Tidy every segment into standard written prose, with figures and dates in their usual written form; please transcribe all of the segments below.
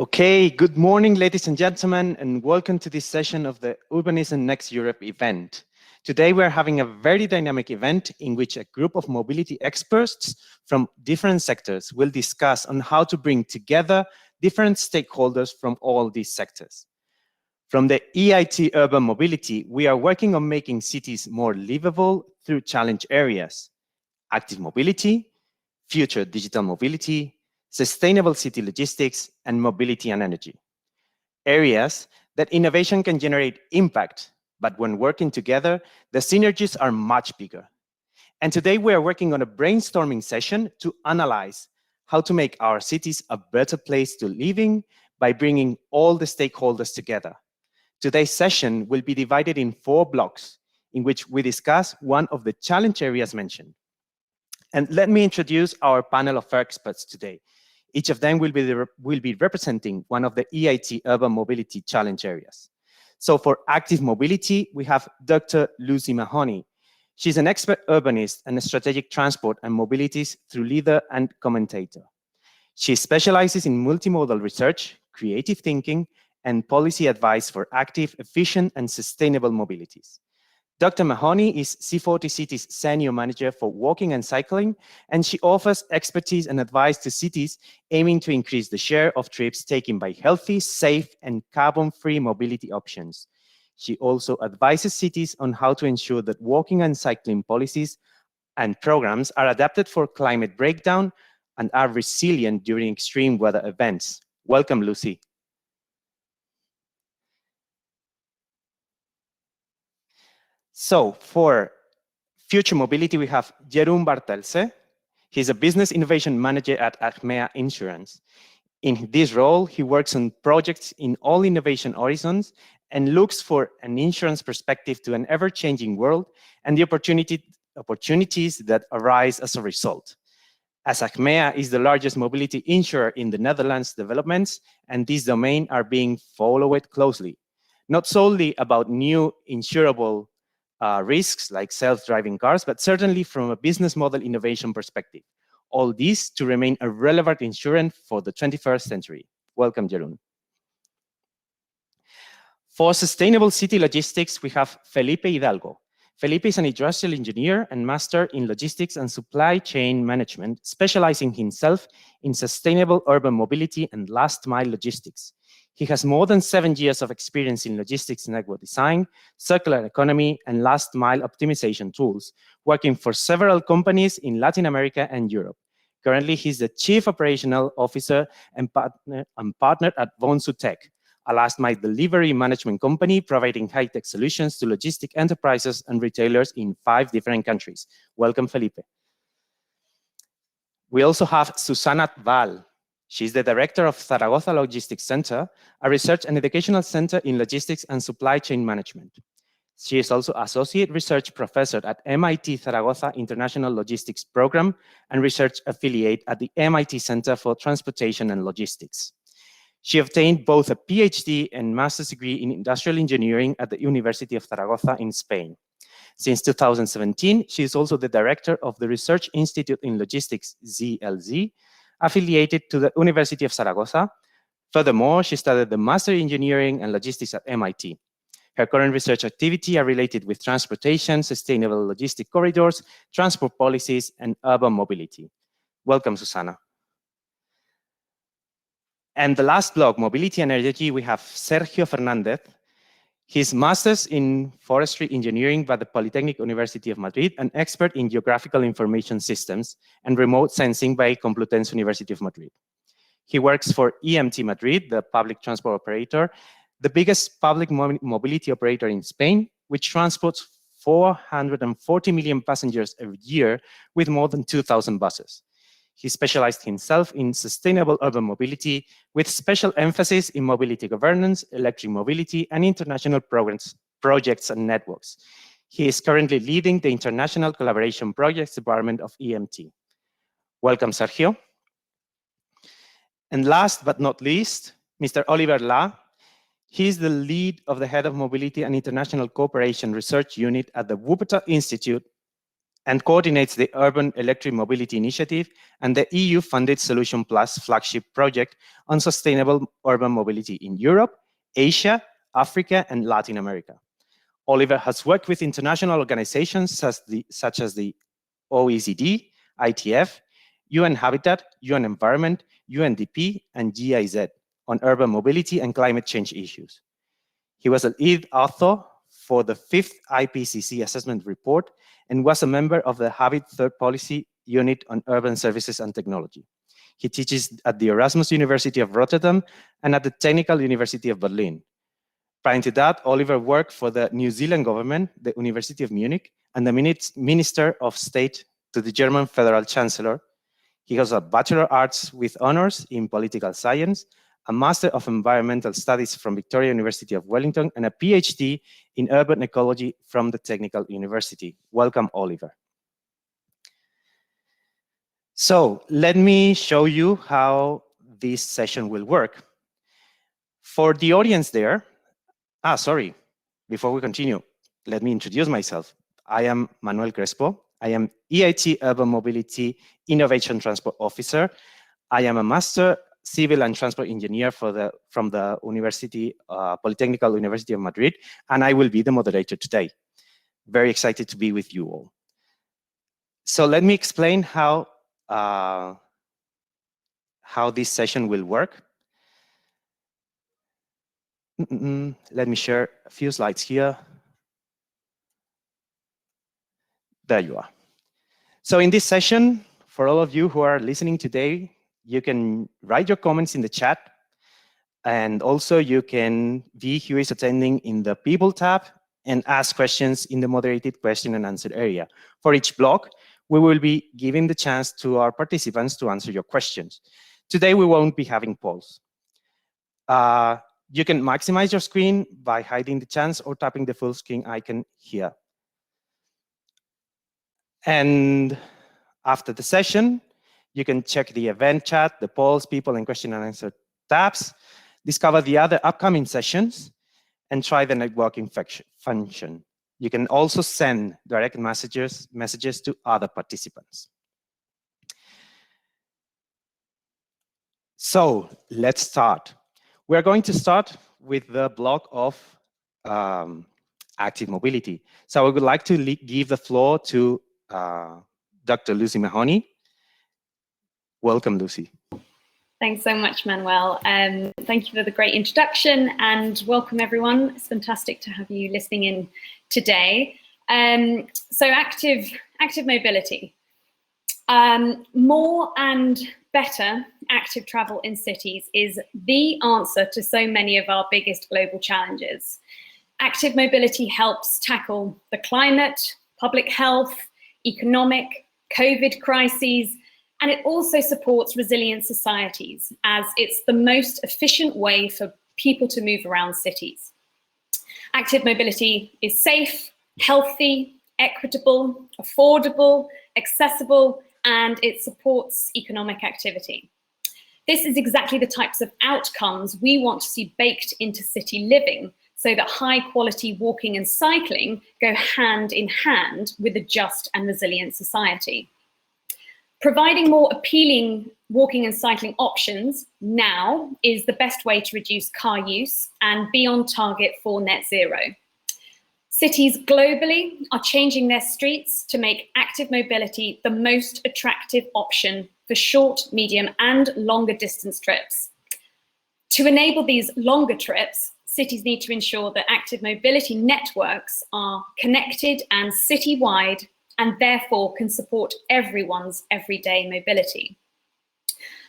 Okay, good morning, ladies and gentlemen, and welcome to this session of the Urbanism Next Europe event. Today, we're having a very dynamic event in which a group of mobility experts from different sectors will discuss on how to bring together different stakeholders from all these sectors. From the EIT Urban Mobility, we are working on making cities more livable through challenge areas: active mobility, future digital mobility, sustainable city logistics, and mobility and energy. Areas that innovation can generate impact, but when working together, the synergies are much bigger. And today we are working on a brainstorming session to analyze how to make our cities a better place to live in by bringing all the stakeholders together. Today's session will be divided in 4 blocks, in which we discuss one of the challenge areas mentioned. And let me introduce our panel of experts today. Each of them will be representing one of the EIT Urban Mobility challenge areas. So for active mobility, we have Dr. Lucy Mahoney. She's an expert urbanist and strategic transport and mobilities through leader and commentator. She specializes in multimodal research, creative thinking, and policy advice for active, efficient, and sustainable mobilities. Dr. Mahoney is C40 Cities Senior Manager for Walking and Cycling, and she offers expertise and advice to cities aiming to increase the share of trips taken by healthy, safe, and carbon-free mobility options. She also advises cities on how to ensure that walking and cycling policies and programs are adapted for climate breakdown and are resilient during extreme weather events. Welcome, Lucy. So for future mobility, we have Jerome Bartelse. He's a business innovation manager at Achmea Insurance. In this role, he works on projects in all innovation horizons and looks for an insurance perspective to an ever-changing world and the opportunities that arise as a result. As Achmea is the largest mobility insurer in the Netherlands, developments and this domain are being followed closely, not solely about new insurable risks like self-driving cars, but certainly from a business model innovation perspective. All this to remain a relevant insurance for the 21st century. Welcome, Jeroen. For sustainable city logistics, we have Felipe Hidalgo. Felipe is an industrial engineer and master in logistics and supply chain management, specializing himself in sustainable urban mobility and last mile logistics. He has more than 7 years of experience in logistics network design, circular economy, and last mile optimization tools, working for several companies in Latin America and Europe. Currently, he's the Chief Operational Officer and partner at VONZU Tech, a last mile delivery management company providing high-tech solutions to logistic enterprises and retailers in 5 different countries. Welcome, Felipe. We also have Susana Val. She's the director of Zaragoza Logistics Center, a research and educational center in logistics and supply chain management. She is also associate research professor at MIT Zaragoza International Logistics Program and research affiliate at the MIT Center for Transportation and Logistics. She obtained both a PhD and master's degree in industrial engineering at the University of Zaragoza in Spain. Since 2017, she is also the director of the Research Institute in Logistics, ZLZ, affiliated to the University of Zaragoza. Furthermore, she studied the Master in Engineering and Logistics at MIT. Her current research activity are related with transportation, sustainable logistic corridors, transport policies, and urban mobility. Welcome, Susana. And the last block, mobility and energy, we have Sergio Fernandez. His master's in forestry engineering by the Polytechnic University of Madrid, an expert in geographical information systems and remote sensing by Complutense University of Madrid. He works for EMT Madrid, the public transport operator, the biggest public mobility operator in Spain, which transports 440 million passengers a year with more than 2,000 buses. He specialized himself in sustainable urban mobility with special emphasis in mobility governance, electric mobility, and international programs, projects and networks. He is currently leading the International Collaboration Projects Department of EMT. Welcome, Sergio. And last but not least, Mr. Oliver La. He is the lead of the Head of Mobility and International Cooperation Research Unit at the Wuppertal Institute and coordinates the Urban Electric Mobility Initiative and the EU-funded Solution Plus flagship project on sustainable urban mobility in Europe, Asia, Africa, and Latin America. Oliver has worked with international organizations such as the OECD, ITF, UN Habitat, UN Environment, UNDP, and GIZ on urban mobility and climate change issues. He was a lead author for the 5th IPCC assessment report and was a member of the Habit Third Policy Unit on Urban Services and Technology. He teaches at the Erasmus University of Rotterdam and at the Technical University of Berlin. Prior to that, Oliver worked for the New Zealand government, the University of Munich, and the Minister of State to the German Federal Chancellor. He has a Bachelor of Arts with honors in political science, a Master of Environmental Studies from Victoria University of Wellington, and a PhD in urban ecology from the Technical University. Welcome, Oliver. So let me show you how this session will work. For the audience there, sorry, before we continue, let me introduce myself. I am Manuel Crespo. I am EIT Urban Mobility Innovation Transport Officer. I am a Master Civil and Transport Engineer from the Polytechnical University of Madrid, and I will be the moderator today. Very excited to be with you all. So let me explain how this session will work. Let me share a few slides here. There you are. So in this session, for all of you who are listening today, you can write your comments in the chat, and also you can be who is attending in the People tab and ask questions in the moderated question and answer area. For each block, we will be giving the chance to our participants to answer your questions. Today, we won't be having polls. You can maximize your screen by hiding the chance or tapping the full screen icon here. And after the session, you can check the event chat, the polls, people, and question and answer tabs, discover the other upcoming sessions, and try the networking function. You can also send direct messages to other participants. So let's start. We're going to start with the block of active mobility. So I would like to give the floor to Dr. Lucy Mahoney. Welcome, Lucy. Thanks so much, Manuel. Thank you for the great introduction, and welcome everyone. It's fantastic to have you listening in today. So active mobility. More and better active travel in cities is the answer to so many of our biggest global challenges. Active mobility helps tackle the climate, public health, economic, COVID crises, and it also supports resilient societies as it's the most efficient way for people to move around cities. Active mobility is safe, healthy, equitable, affordable, accessible, and it supports economic activity. This is exactly the types of outcomes we want to see baked into city living, so that high quality walking and cycling go hand in hand with a just and resilient society. Providing more appealing walking and cycling options now is the best way to reduce car use and be on target for net zero. Cities globally are changing their streets to make active mobility the most attractive option for short, medium, and longer distance trips. To enable these longer trips, cities need to ensure that active mobility networks are connected and citywide, and therefore can support everyone's everyday mobility.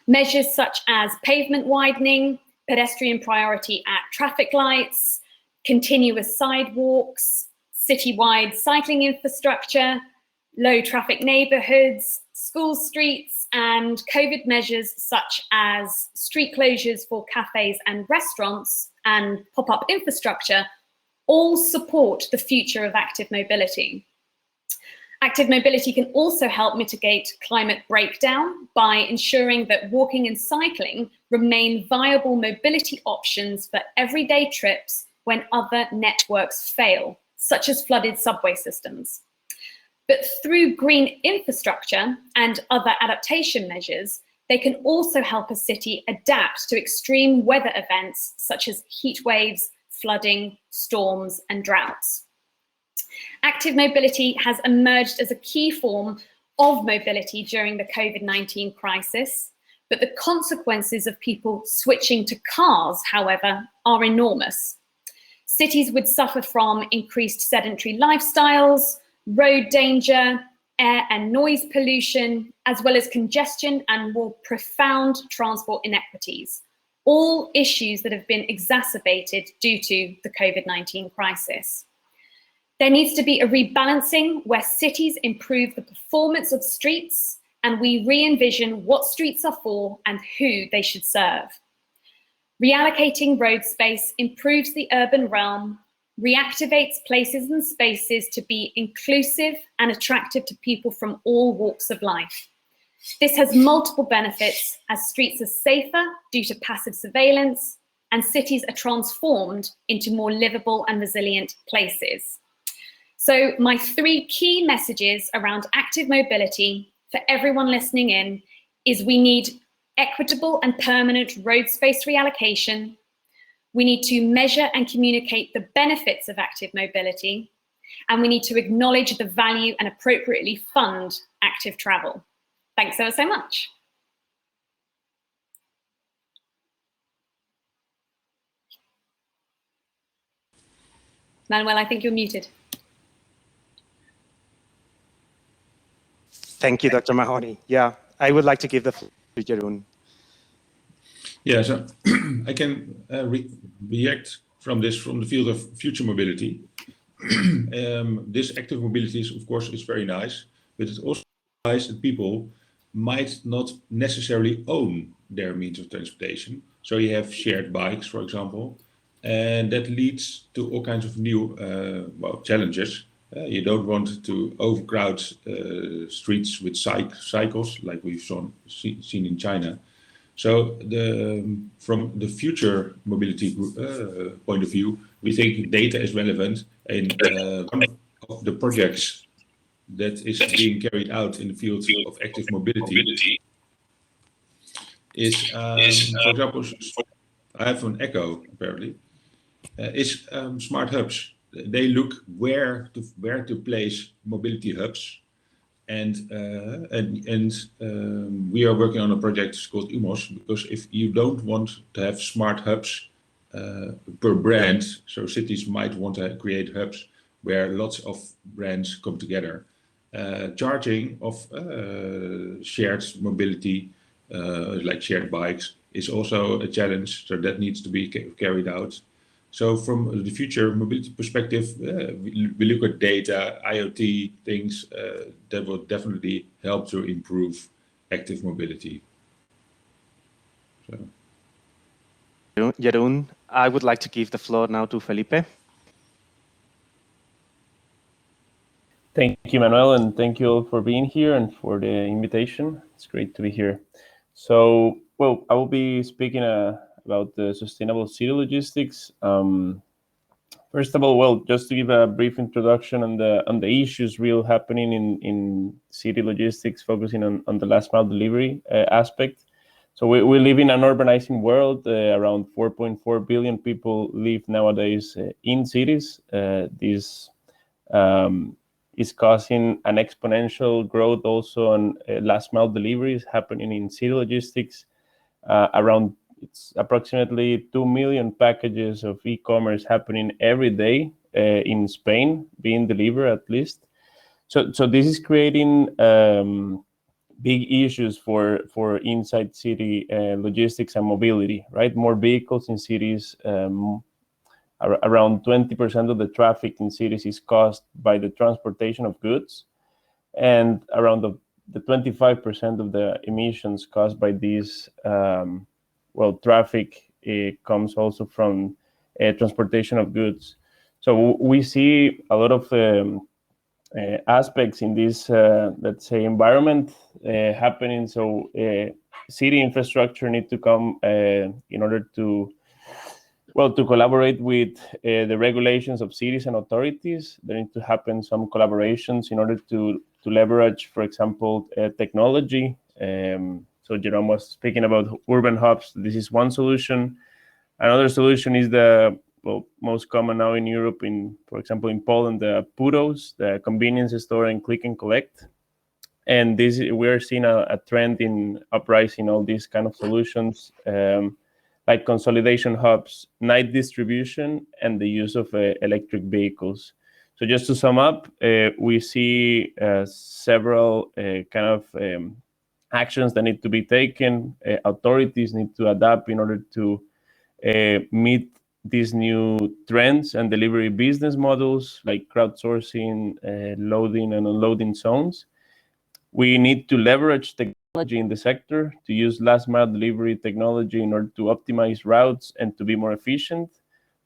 Measures such as pavement widening, pedestrian priority at traffic lights, continuous sidewalks, citywide cycling infrastructure, low traffic neighborhoods, school streets, and COVID measures such as street closures for cafes and restaurants and pop-up infrastructure all support the future of active mobility. Active mobility can also help mitigate climate breakdown by ensuring that walking and cycling remain viable mobility options for everyday trips when other networks fail, such as flooded subway systems. But through green infrastructure and other adaptation measures, they can also help a city adapt to extreme weather events such as heat waves, flooding, storms, and droughts. Active mobility has emerged as a key form of mobility during the COVID-19 crisis, but the consequences of people switching to cars, however, are enormous. Cities would suffer from increased sedentary lifestyles, road danger, air and noise pollution, as well as congestion and more profound transport inequities, all issues that have been exacerbated due to the COVID-19 crisis. There needs to be a rebalancing where cities improve the performance of streets and we re-envision what streets are for and who they should serve. Reallocating road space improves the urban realm, reactivates places and spaces to be inclusive and attractive to people from all walks of life. This has multiple benefits as streets are safer due to passive surveillance and cities are transformed into more livable and resilient places. So my 3 key messages around active mobility for everyone listening in is we need equitable and permanent road space reallocation. We need to measure and communicate the benefits of active mobility, and we need to acknowledge the value and appropriately fund active travel. Thanks so much. Manuel, I think you're muted. Thank you, Dr. Mahoney. Yeah, I would like to give the floor to Jeroen. Yeah, so I can react from the field of future mobility. This active mobility is, of course, is very nice, but it also implies that people might not necessarily own their means of transportation. So you have shared bikes, for example, and that leads to all kinds of new challenges. You don't want to overcrowd streets with cycles like we've seen in China. So from the future mobility point of view, we think data is relevant, and one of the projects that is being carried out in the field of active mobility is, for example, I have an echo apparently, is smart hubs. They look where to place mobility hubs. And we are working on a project called UMOS, because if you don't want to have smart hubs per brand, so cities might want to create hubs where lots of brands come together. Charging of shared mobility, like shared bikes, is also a challenge, so that needs to be carried out. So from the future mobility perspective, we look at data, IoT things that will definitely help to improve active mobility. So. Jeroen, I would like to give the floor now to Felipe. Thank you, Manuel, and thank you all for being here and for the invitation. It's great to be here. So, well, I will be speaking about the sustainable city logistics. First of all, well, just to give a brief introduction on the issues real happening in city logistics, focusing on the last mile delivery aspect. So we live in an urbanizing world. Around 4.4 billion people live nowadays in cities. This is causing an exponential growth also on last mile deliveries happening in city logistics. It's approximately 2 million packages of e-commerce happening every day in Spain, being delivered at least. So this is creating big issues for inside city logistics and mobility, right? More vehicles in cities. Around 20% of the traffic in cities is caused by the transportation of goods, and around the 25% of the emissions caused by these traffic comes also from transportation of goods. So we see a lot of aspects in this, let's say, environment happening. So city infrastructure need to come in order to Well, to collaborate with the regulations of cities and authorities, there need to happen some collaborations in order to leverage, for example, technology. So Jerome was speaking about urban hubs. This is one solution. Another solution is the most common now in Europe, for example, in Poland, the PUDOs, the convenience store and click and collect. And we're seeing a trend in uprising all these kind of solutions, like consolidation hubs, night distribution, and the use of electric vehicles. So just to sum up, we see several kind of actions that need to be taken. Authorities need to adapt in order to meet these new trends and delivery business models like crowdsourcing, loading and unloading zones. We need to leverage technology in the sector to use last mile delivery technology in order to optimize routes and to be more efficient.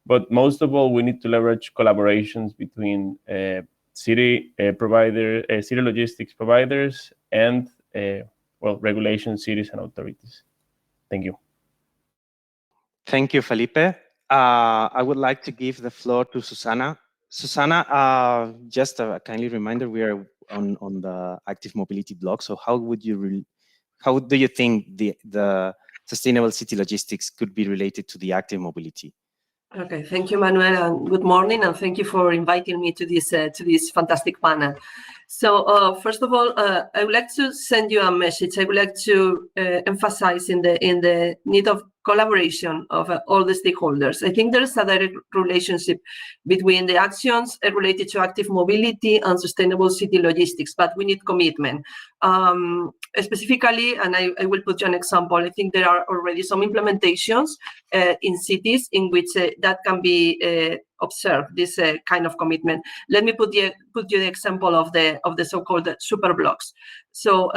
But most of all, we need to leverage collaborations between city logistics providers and regulation cities and authorities. Thank you. Thank you, Felipe. I would like to give the floor to Susana. Susana, just a kindly reminder, we are on the active mobility blog. So how do you think the sustainable city logistics could be related to the active mobility? Okay, thank you, Manuel, and good morning, and thank you for inviting me to this fantastic panel. So first of all, I would like to send you a message. I would like to emphasize in the need of collaboration of all the stakeholders. I think there is a direct relationship between the actions related to active mobility and sustainable city logistics, but we need commitment. Specifically, and I will put you an example, I think there are already some implementations in cities in which that can be observed, this kind of commitment. Let me put you the example of the so-called super blocks. So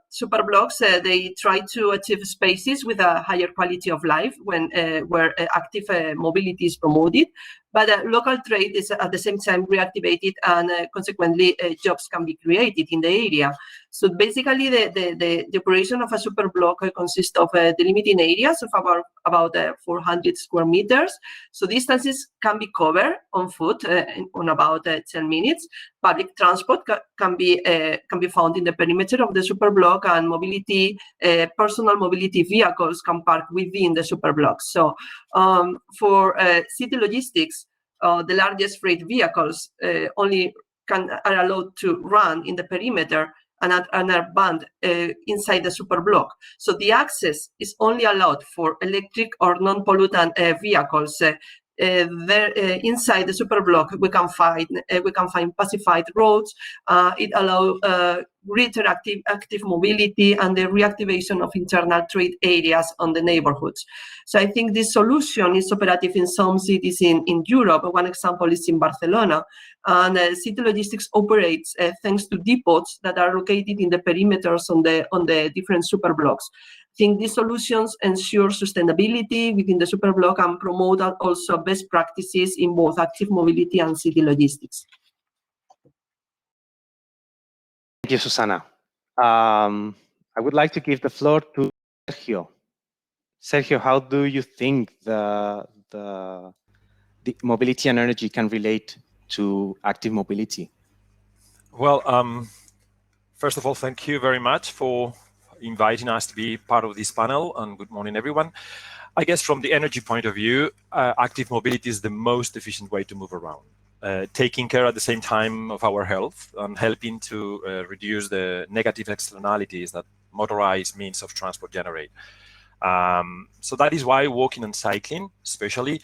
super blocks, they try to achieve spaces with a higher quality of life where active mobility is promoted, but local trade is at the same time reactivated, and consequently jobs can be created in the area. So basically the operation of a super block consists of delimiting areas of about 400 square meters. So distances can be covered on foot on about 10 minutes. Public transport can be found in the perimeter of the super block, and personal mobility vehicles can park within the super block. So for city logistics, the largest freight vehicles only are allowed to run in the perimeter and are banned inside the super block. So the access is only allowed for electric or non-pollutant vehicles. Inside the super block, we can find pacified roads. It allows greater active mobility and the reactivation of internal trade areas on the neighborhoods. So I think this solution is operative in some cities in Europe. One example is in Barcelona, and city logistics operates thanks to depots that are located in the perimeters on the different super blocks. I think these solutions ensure sustainability within the super block and promote also best practices in both active mobility and city logistics. Thank you, Susana. I would like to give the floor to Sergio. Sergio, how do you think the mobility and energy can relate to active mobility? Well, first of all, thank you very much for inviting us to be part of this panel, and good morning, everyone. I guess from the energy point of view, active mobility is the most efficient way to move around, taking care at the same time of our health and helping to reduce the negative externalities that motorized means of transport generate. So that is why walking and cycling, especially,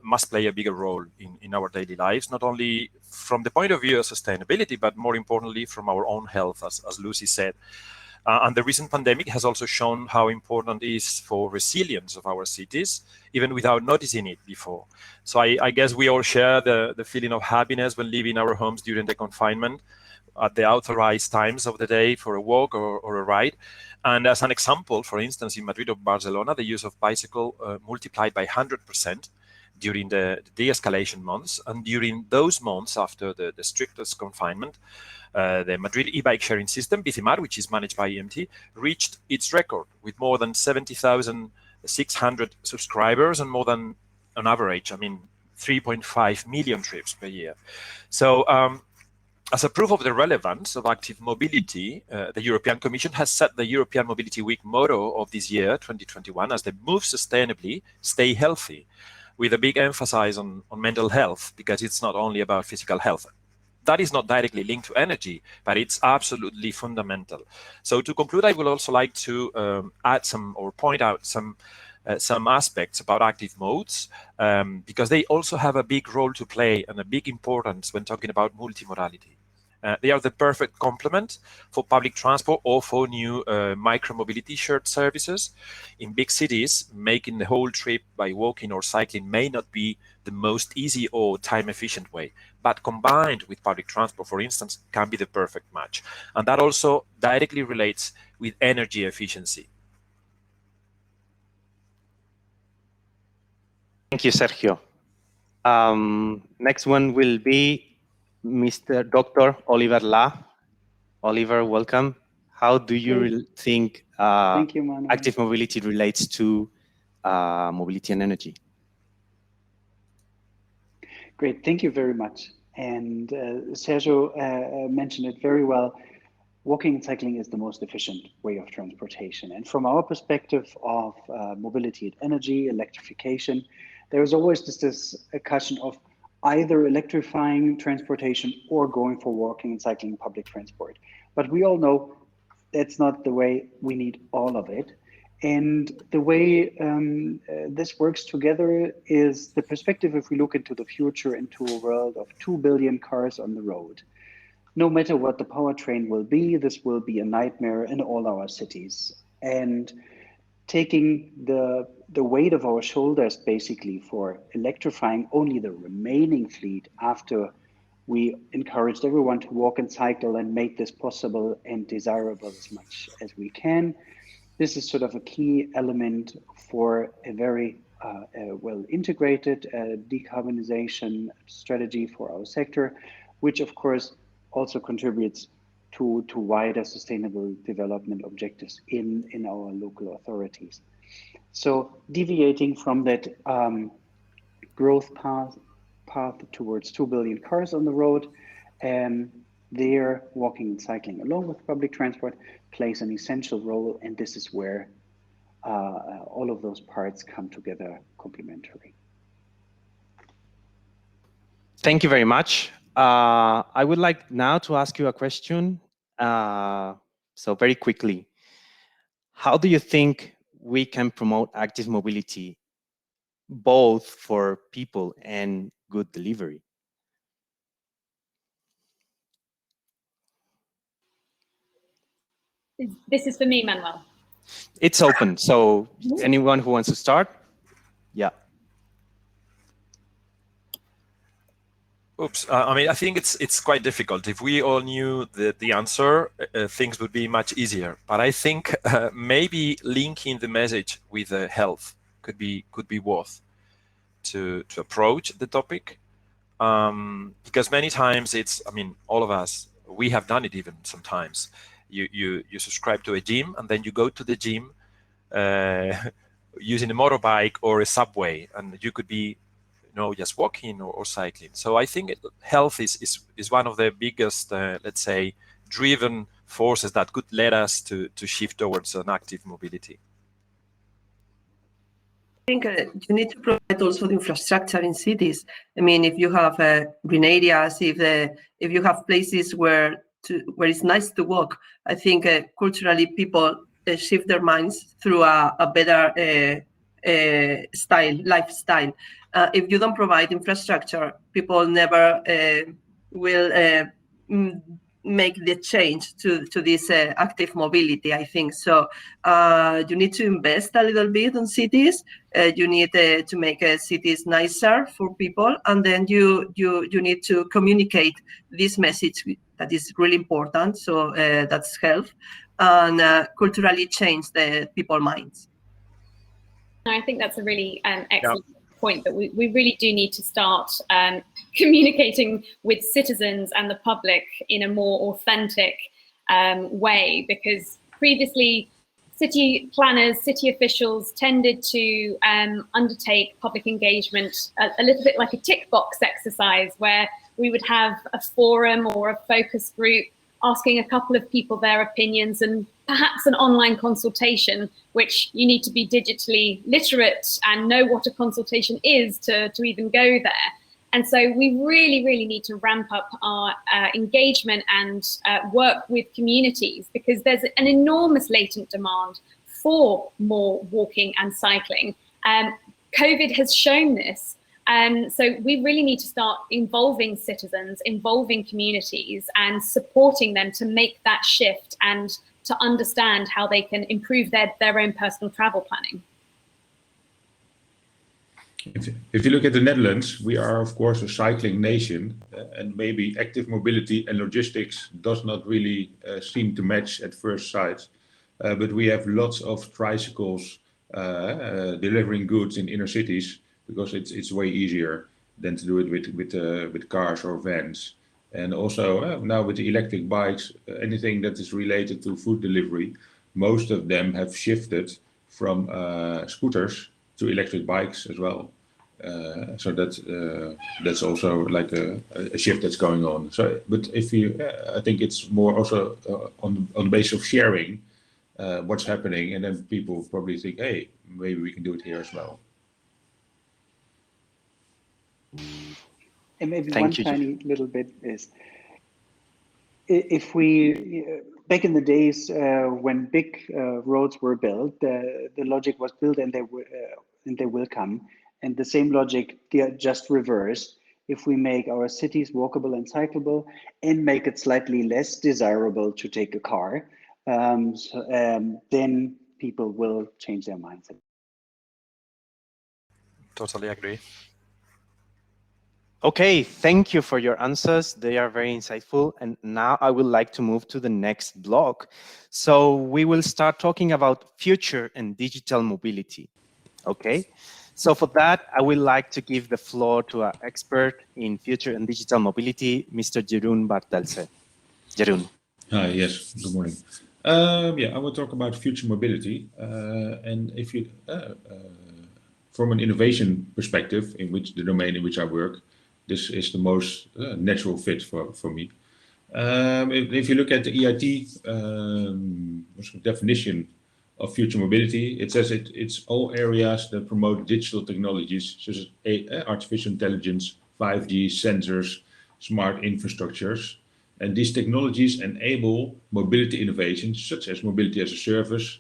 must play a bigger role in our daily lives, not only from the point of view of sustainability, but more importantly from our own health, as Lucy said. And the recent pandemic has also shown how important it is for resilience of our cities, even without noticing it before. So I guess we all share the feeling of happiness when leaving our homes during the confinement at the authorized times of the day for a walk or a ride. And as an example, for instance, in Madrid or Barcelona, the use of bicycle multiplied by 100% during the de-escalation months. And during those months after the strictest confinement, the Madrid e-bike sharing system, Bicimar, which is managed by EMT, reached its record with more than 70,600 subscribers and more than on average, I mean, 3.5 million trips per year. So as a proof of the relevance of active mobility, the European Commission has set the European Mobility Week motto of this year, 2021, as the Move Sustainably, Stay Healthy, with a big emphasis on mental health, because it's not only about physical health. That is not directly linked to energy, but it's absolutely fundamental. So to conclude, I would also like to add some, or point out some aspects about active modes, because they also have a big role to play and a big importance when talking about multimodality. They are the perfect complement for public transport or for new micro-mobility shared services. In big cities, making the whole trip by walking or cycling may not be the most easy or time-efficient way, but combined with public transport, for instance, can be the perfect match. And that also directly relates with energy efficiency. Thank you, Sergio. Next one will be Mr. Dr. Oliver La. Oliver, welcome. How do you think Thank you, Manuel. active mobility relates to mobility and energy? Great, thank you very much. And Sergio mentioned it very well. Walking and cycling is the most efficient way of transportation. And from our perspective of mobility and energy, electrification, there is always just this question of either electrifying transportation or going for walking and cycling public transport. But we all know that's not the way. We need all of it. And the way this works together is the perspective, if we look into the future, into a world of 2 billion cars on the road. No matter what the powertrain will be, this will be a nightmare in all our cities. And taking the weight of our shoulders basically for electrifying only the remaining fleet after we encouraged everyone to walk and cycle and make this possible and desirable as much as we can. This is sort of a key element for a very well integrated decarbonization strategy for our sector, which of course also contributes to wider sustainable development objectives in our local authorities. So deviating from that growth path towards 2 billion cars on the road, there walking and cycling along with public transport plays an essential role, and this is where all of those parts come together complementary. Thank you very much. I would like now to ask you a question. So very quickly, how do you think we can promote active mobility both for people and good delivery? This is for me, Manuel. It's open, so anyone who wants to start? Yeah. Oops. I mean, I think it's quite difficult. If we all knew the answer, things would be much easier. But I think maybe linking the message with health could be worth to approach the topic, because many times it's, I mean, all of us, we have done it even sometimes. You subscribe to a gym and then you go to the gym using a motorbike or a subway, and you could be just walking or cycling. So I think health is one of the biggest, let's say, driven forces that could lead us to shift towards an active mobility. I think you need to provide also the infrastructure in cities. I mean, if you have green areas, if you have places where it's nice to walk, I think culturally people shift their minds through a better lifestyle. If you don't provide infrastructure, people never will make the change to this active mobility, I think. So you need to invest a little bit on cities. You need to make cities nicer for people, and then you need to communicate this message that is really important. So that's health, and culturally change the people's minds. I think that's a really excellent point, that we really do need to start communicating with citizens and the public in a more authentic way, because previously city planners, city officials tended to undertake public engagement a little bit like a tick box exercise, where we would have a forum or a focus group asking a couple of people their opinions, and perhaps an online consultation, which you need to be digitally literate and know what a consultation is to even go there. And so we really, really need to ramp up our engagement and work with communities, because there's an enormous latent demand for more walking and cycling. COVID has shown this. So we really need to start involving citizens, involving communities, and supporting them to make that shift and to understand how they can improve their own personal travel planning. If you look at the Netherlands, we are of course a cycling nation, and maybe active mobility and logistics does not really seem to match at first sight, but we have lots of tricycles delivering goods in inner cities, because it's way easier than to do it with cars or vans. And also now with the electric bikes, anything that is related to food delivery, most of them have shifted from scooters to electric bikes as well. So that's also like a shift that's going on. So, but if you, I think it's more also on the basis of sharing what's happening, and then people probably think, hey, maybe we can do it here as well. And maybe Thank one you. tiny little bit is, if we, back in the days when big roads were built, the logic was built and they will come. And the same logic just reversed. If we make our cities walkable and cyclable and make it slightly less desirable to take a car, then people will change their mindset. Totally agree. Okay, thank you for your answers. They are very insightful. And now I would like to move to the next block. So we will start talking about future and digital mobility. Okay, so for that, I would like to give the floor to our expert in future and digital mobility, Mr. Jerome Bartelse. Jeroen. Hi, yes, good morning. Yeah, I will talk about future mobility. And if you, from an innovation perspective, in which the domain in which I work, this is the most natural fit for me. If you look at the EIT definition of future mobility, it says it's all areas that promote digital technologies such as artificial intelligence, 5G, sensors, smart infrastructures. And these technologies enable mobility innovations such as mobility as a service,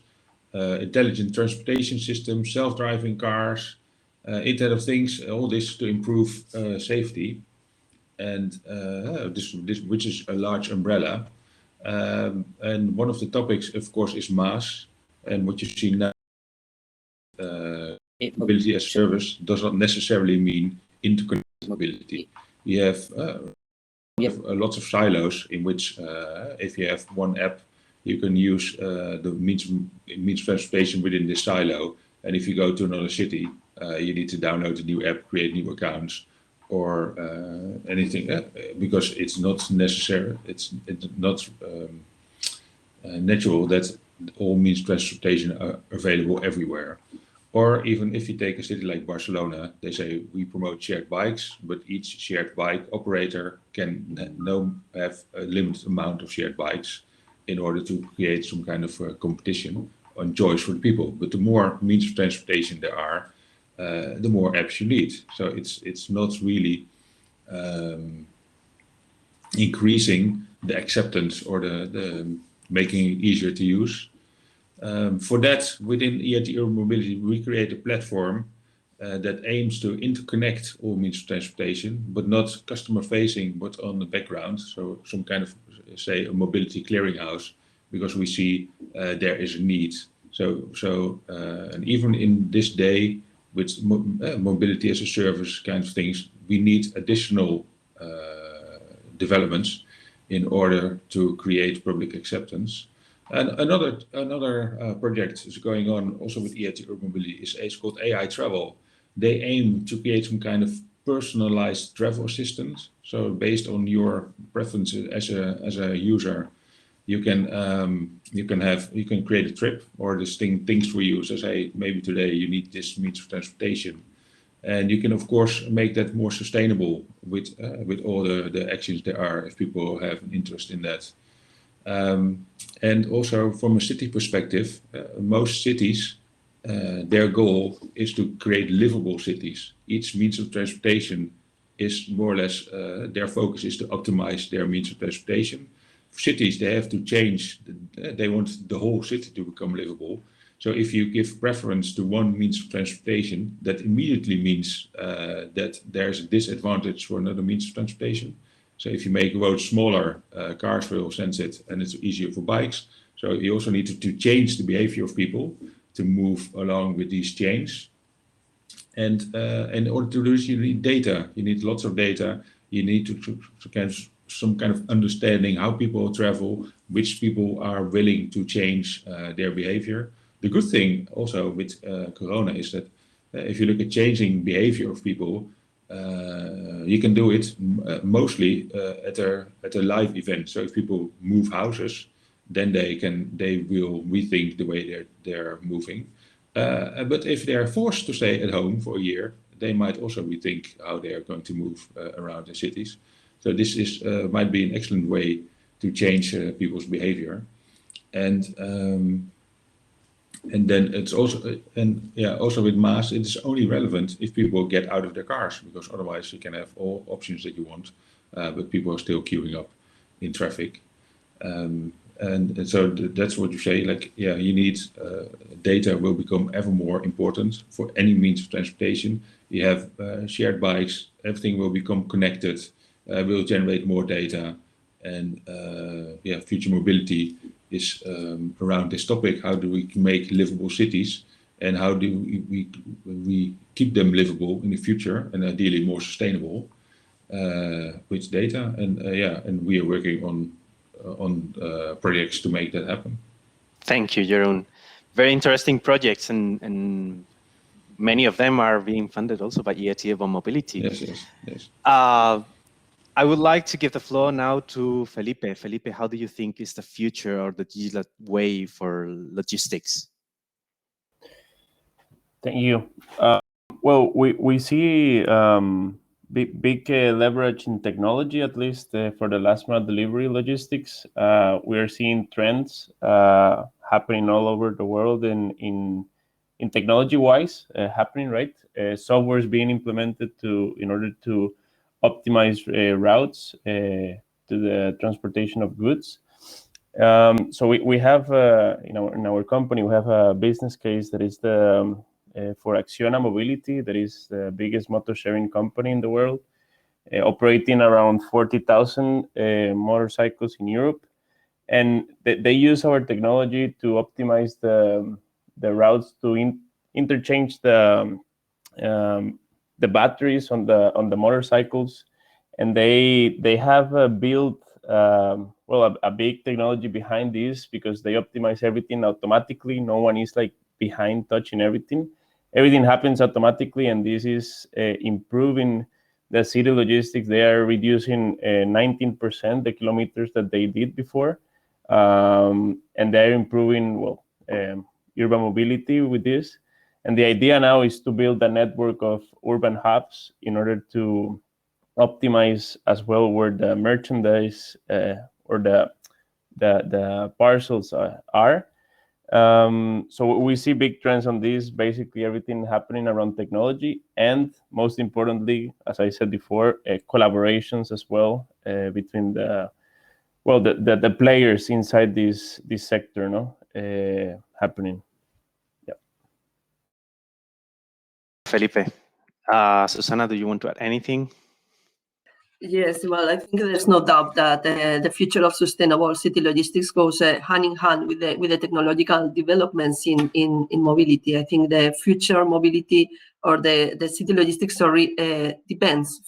intelligent transportation systems, self-driving cars, Internet of Things, all this to improve safety. And this which is a large umbrella. And one of the topics, of course, is MaaS. And what you see now, mobility as a service does not necessarily mean interconnected mobility. We have lots of silos in which, if you have one app, you can use the means of transportation within this silo. And if you go to another city, you need to download a new app, create new accounts, or anything, because it's not necessary. It's not natural that all means of transportation are available everywhere. Or even if you take a city like Barcelona, they say we promote shared bikes, but each shared bike operator can have a limited amount of shared bikes in order to create some kind of competition and choice for the people. But the more means of transportation there are, the more apps you need. So it's not really increasing the acceptance or the making it easier to use. For that, within EIT Urban Mobility, we create a platform that aims to interconnect all means of transportation, but not customer facing, but on the background. So some kind of, say, a mobility clearinghouse, because we see there is a need. So and even in this day, with mobility as a service kind of things, we need additional developments in order to create public acceptance. And another project is going on also with EIT Urban Mobility is called AI Travel. They aim to create some kind of personalized travel assistant. So based on your preferences as a user, you can create a trip or distinct things for you. So say maybe today you need this means of transportation, and you can of course make that more sustainable with all the actions there are if people have an interest in that. And also from a city perspective, most cities, their goal is to create livable cities. Each means of transportation is more or less, their focus is to optimize their means of transportation. For cities, they have to change, they want the whole city to become livable. So if you give preference to one means of transportation, that immediately means that there's a disadvantage for another means of transportation. So if you make roads smaller, cars will sense it, and it's easier for bikes. So you also need to change the behavior of people to move along with these changes. And in order to do this, you need data. You need lots of data. You need to get some kind of understanding how people travel, which people are willing to change their behavior. The good thing also with Corona is that if you look at changing behavior of people, you can do it mostly at a live event. So if people move houses, then they will rethink the way they're moving. But if they're forced to stay at home for a year, they might also rethink how they are going to move around the cities. So this is might be an excellent way to change people's behavior, and then it's also also with mass, it is only relevant if people get out of their cars, because otherwise you can have all options that you want, but people are still queuing up in traffic. And so that's what you say, like, yeah, you need data will become ever more important for any means of transportation. You have shared bikes, everything will become connected, will generate more data, and future mobility is around this topic. How do we make livable cities, and how do we keep them livable in the future, and ideally more sustainable with data? And we are working on projects to make that happen. Thank you, Jeroen. Very interesting projects, and many of them are being funded also by EIT Urban Mobility. Yes. I would like to give the floor now to Felipe. Felipe, how do you think is the future or the digital way for logistics? Thank you. Well, we see big leverage in technology, at least for the last mile delivery logistics. We are seeing trends happening all over the world in technology-wise happening, right? Software is being implemented in order to optimize routes to the transportation of goods. So we have in our company, we have a business case that is for Achmea Mobility, that is the biggest motor sharing company in the world, operating around 40,000 motorcycles in Europe. And they use our technology to optimize the routes to interchange the batteries on the motorcycles. And they have built a big technology behind this, because they optimize everything automatically. No one is like behind touching everything. Everything happens automatically, and this is improving the city logistics. They are reducing 19% the kilometers that they did before, and they're improving urban mobility with this. And the idea now is to build a network of urban hubs in order to optimize as well where the merchandise or the parcels are. So we see big trends on this, basically everything happening around technology, and most importantly, as I said before, collaborations as well between the players inside this sector, happening. Yeah. Felipe, Susana, do you want to add anything? Yes, well, I think there's no doubt that the future of sustainable city logistics goes hand in hand with the technological developments in mobility. I think the future mobility or the city logistics story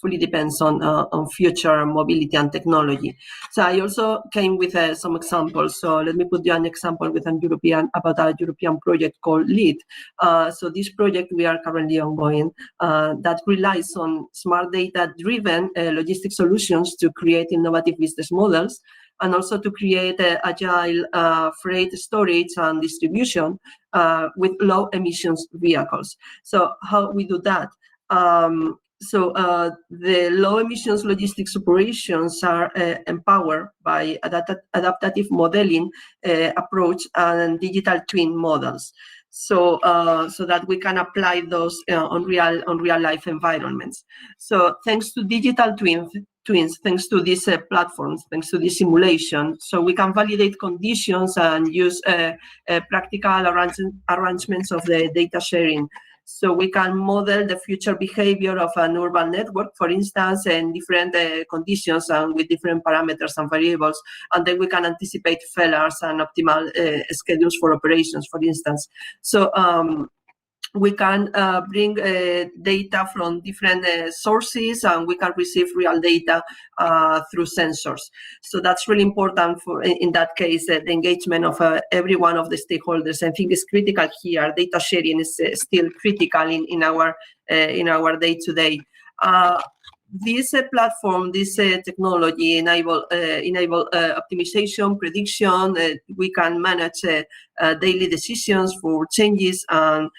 fully depends on future mobility and technology. So I also came with some examples. So let me put you an example with a European project called LEAD. So this project we are currently ongoing that relies on smart data-driven logistics solutions to create innovative business models and also to create agile freight storage and distribution with low emissions vehicles. So how we do that? The low emissions logistics operations are empowered by adaptive modeling approach and digital twin models. So that we can apply those on real life environments. So thanks to digital twins, thanks to these platforms, thanks to this simulation, so we can validate conditions and use practical arrangements of the data sharing. So we can model the future behavior of an urban network, for instance, in different conditions and with different parameters and variables, and then we can anticipate failures and optimal schedules for operations, for instance. So we can bring data from different sources, and we can receive real data through sensors. So that's really important for, in that case, the engagement of every one of the stakeholders. I think is critical here. Data sharing is still critical in our day-to-day. This platform, this technology enable optimization, prediction. We can manage daily decisions for changes, and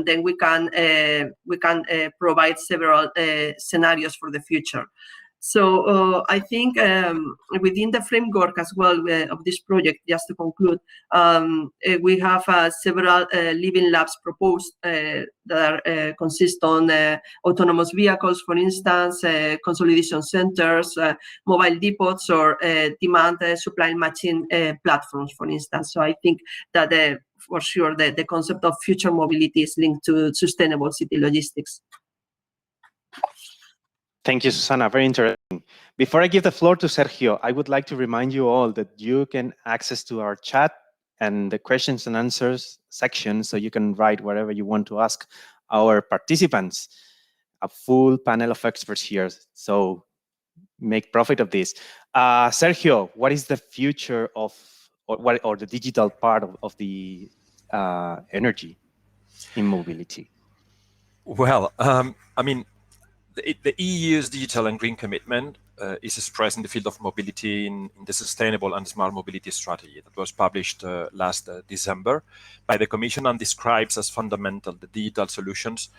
then we can provide several scenarios for the future. So I think within the framework as well of this project, just to conclude, we have several living labs proposed that consist on autonomous vehicles, for instance, consolidation centers, mobile depots, or demand supply matching platforms, for instance. So I think that for sure the concept of future mobility is linked to sustainable city logistics. Thank you, Susana. Very interesting. Before I give the floor to Sergio, I would like to remind you all that you can access to our chat and the questions and answers section, so you can write whatever you want to ask our participants. A full panel of experts here, so make profit of this. Sergio, what is the future of, or the digital part of the energy in mobility? Well, I mean, the EU's digital and green commitment is expressed in the field of mobility in the sustainable and smart mobility strategy that was published last December by the Commission, and describes as fundamental the digital solutions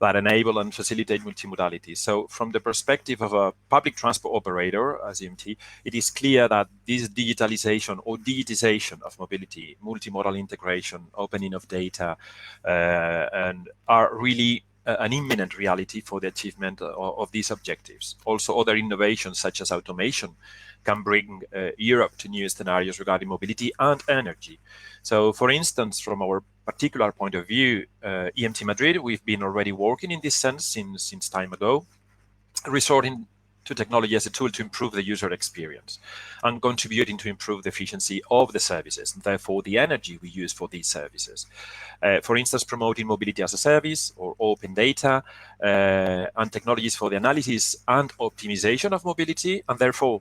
that enable and facilitate multimodality. So from the perspective of a public transport operator, as EMT, it is clear that this digitalization or digitization of mobility, multimodal integration, opening of data, and are really an imminent reality for the achievement of these objectives. Also, other innovations such as automation can bring Europe to new scenarios regarding mobility and energy. So, for instance, from our particular point of view, EMT Madrid, we've been already working in this sense since time ago, resorting to technology as a tool to improve the user experience and contributing to improve the efficiency of the services, and therefore the energy we use for these services. For instance, promoting mobility as a service or open data and technologies for the analysis and optimization of mobility, and therefore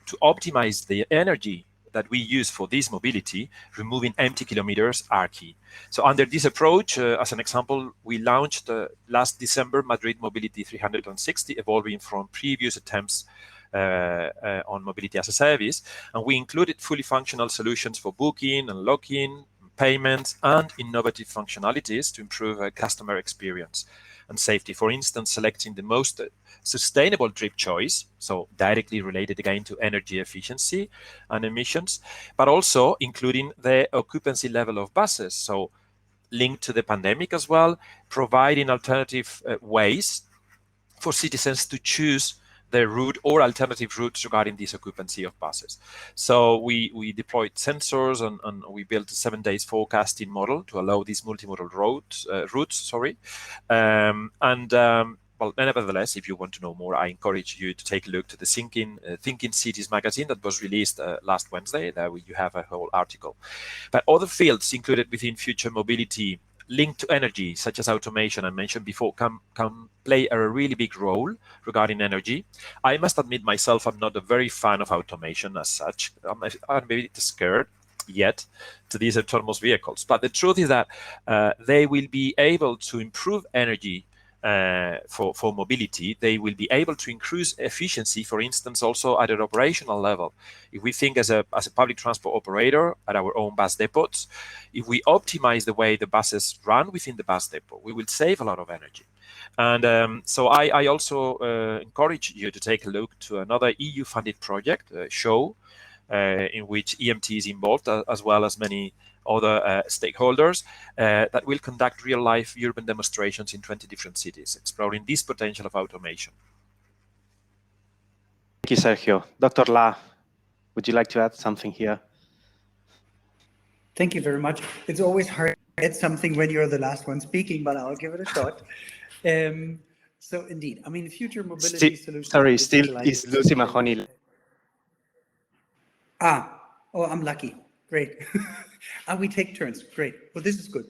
to optimize the energy that we use for this mobility, removing empty kilometers are key. So under this approach, as an example, we launched last December Madrid Mobility 360, evolving from previous attempts on mobility as a service. And we included fully functional solutions for booking and locking, payments, and innovative functionalities to improve customer experience and safety. For instance, selecting the most sustainable trip choice, so directly related again to energy efficiency and emissions, but also including the occupancy level of buses, so linked to the pandemic as well, providing alternative ways for citizens to choose the route or alternative routes regarding this occupancy of buses. So we deployed sensors and we built a 7 days forecasting model to allow these multimodal routes. Well, nevertheless, if you want to know more, I encourage you to take a look to the Thinking Cities magazine that was released last Wednesday. There you have a whole article. But other fields included within future mobility linked to energy, such as automation, I mentioned before, can play a really big role regarding energy. I must admit myself, I'm not a very fan of automation as such. I'm a bit scared yet to these autonomous vehicles. But the truth is that they will be able to improve energy for mobility, they will be able to increase efficiency, for instance, also at an operational level. If we think as a public transport operator at our own bus depots, if we optimize the way the buses run within the bus depot, we will save a lot of energy. And so I also encourage you to take a look to another EU-funded project, SHOW, in which EMT is involved, as well as many other stakeholders that will conduct real-life urban demonstrations in 20 different cities, exploring this potential of automation. Thank you, Sergio. Dr. La, would you like to add something here? Thank you very much. It's always hard to add something when you're the last one speaking, but I'll give it a shot. So indeed, I mean, future mobility solutions. Sorry, still is Lucy Mahoney. Oh, I'm lucky. Great. We take turns. Great. Well, this is good.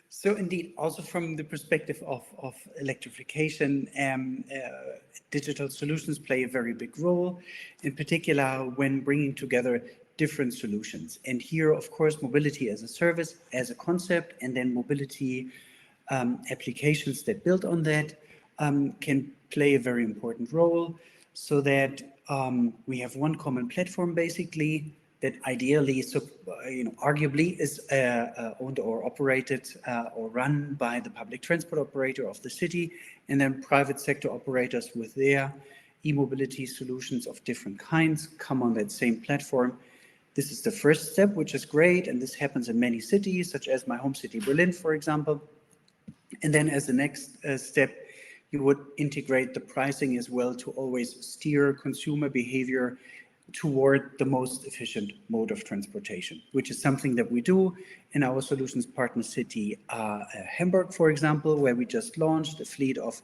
So indeed, also from the perspective of electrification, digital solutions play a very big role, in particular when bringing together different solutions. And here, of course, mobility as a service, as a concept, and then mobility applications that build on that can play a very important role, so that we have one common platform, basically, that ideally, arguably is owned or operated or run by the public transport operator of the city, and then private sector operators with their e-mobility solutions of different kinds come on that same platform. This is the first step, which is great, and this happens in many cities, such as my home city, Berlin, for example. And then as the next step, you would integrate the pricing as well to always steer consumer behavior toward the most efficient mode of transportation, which is something that we do in our solutions partner city, Hamburg, for example, where we just launched a fleet of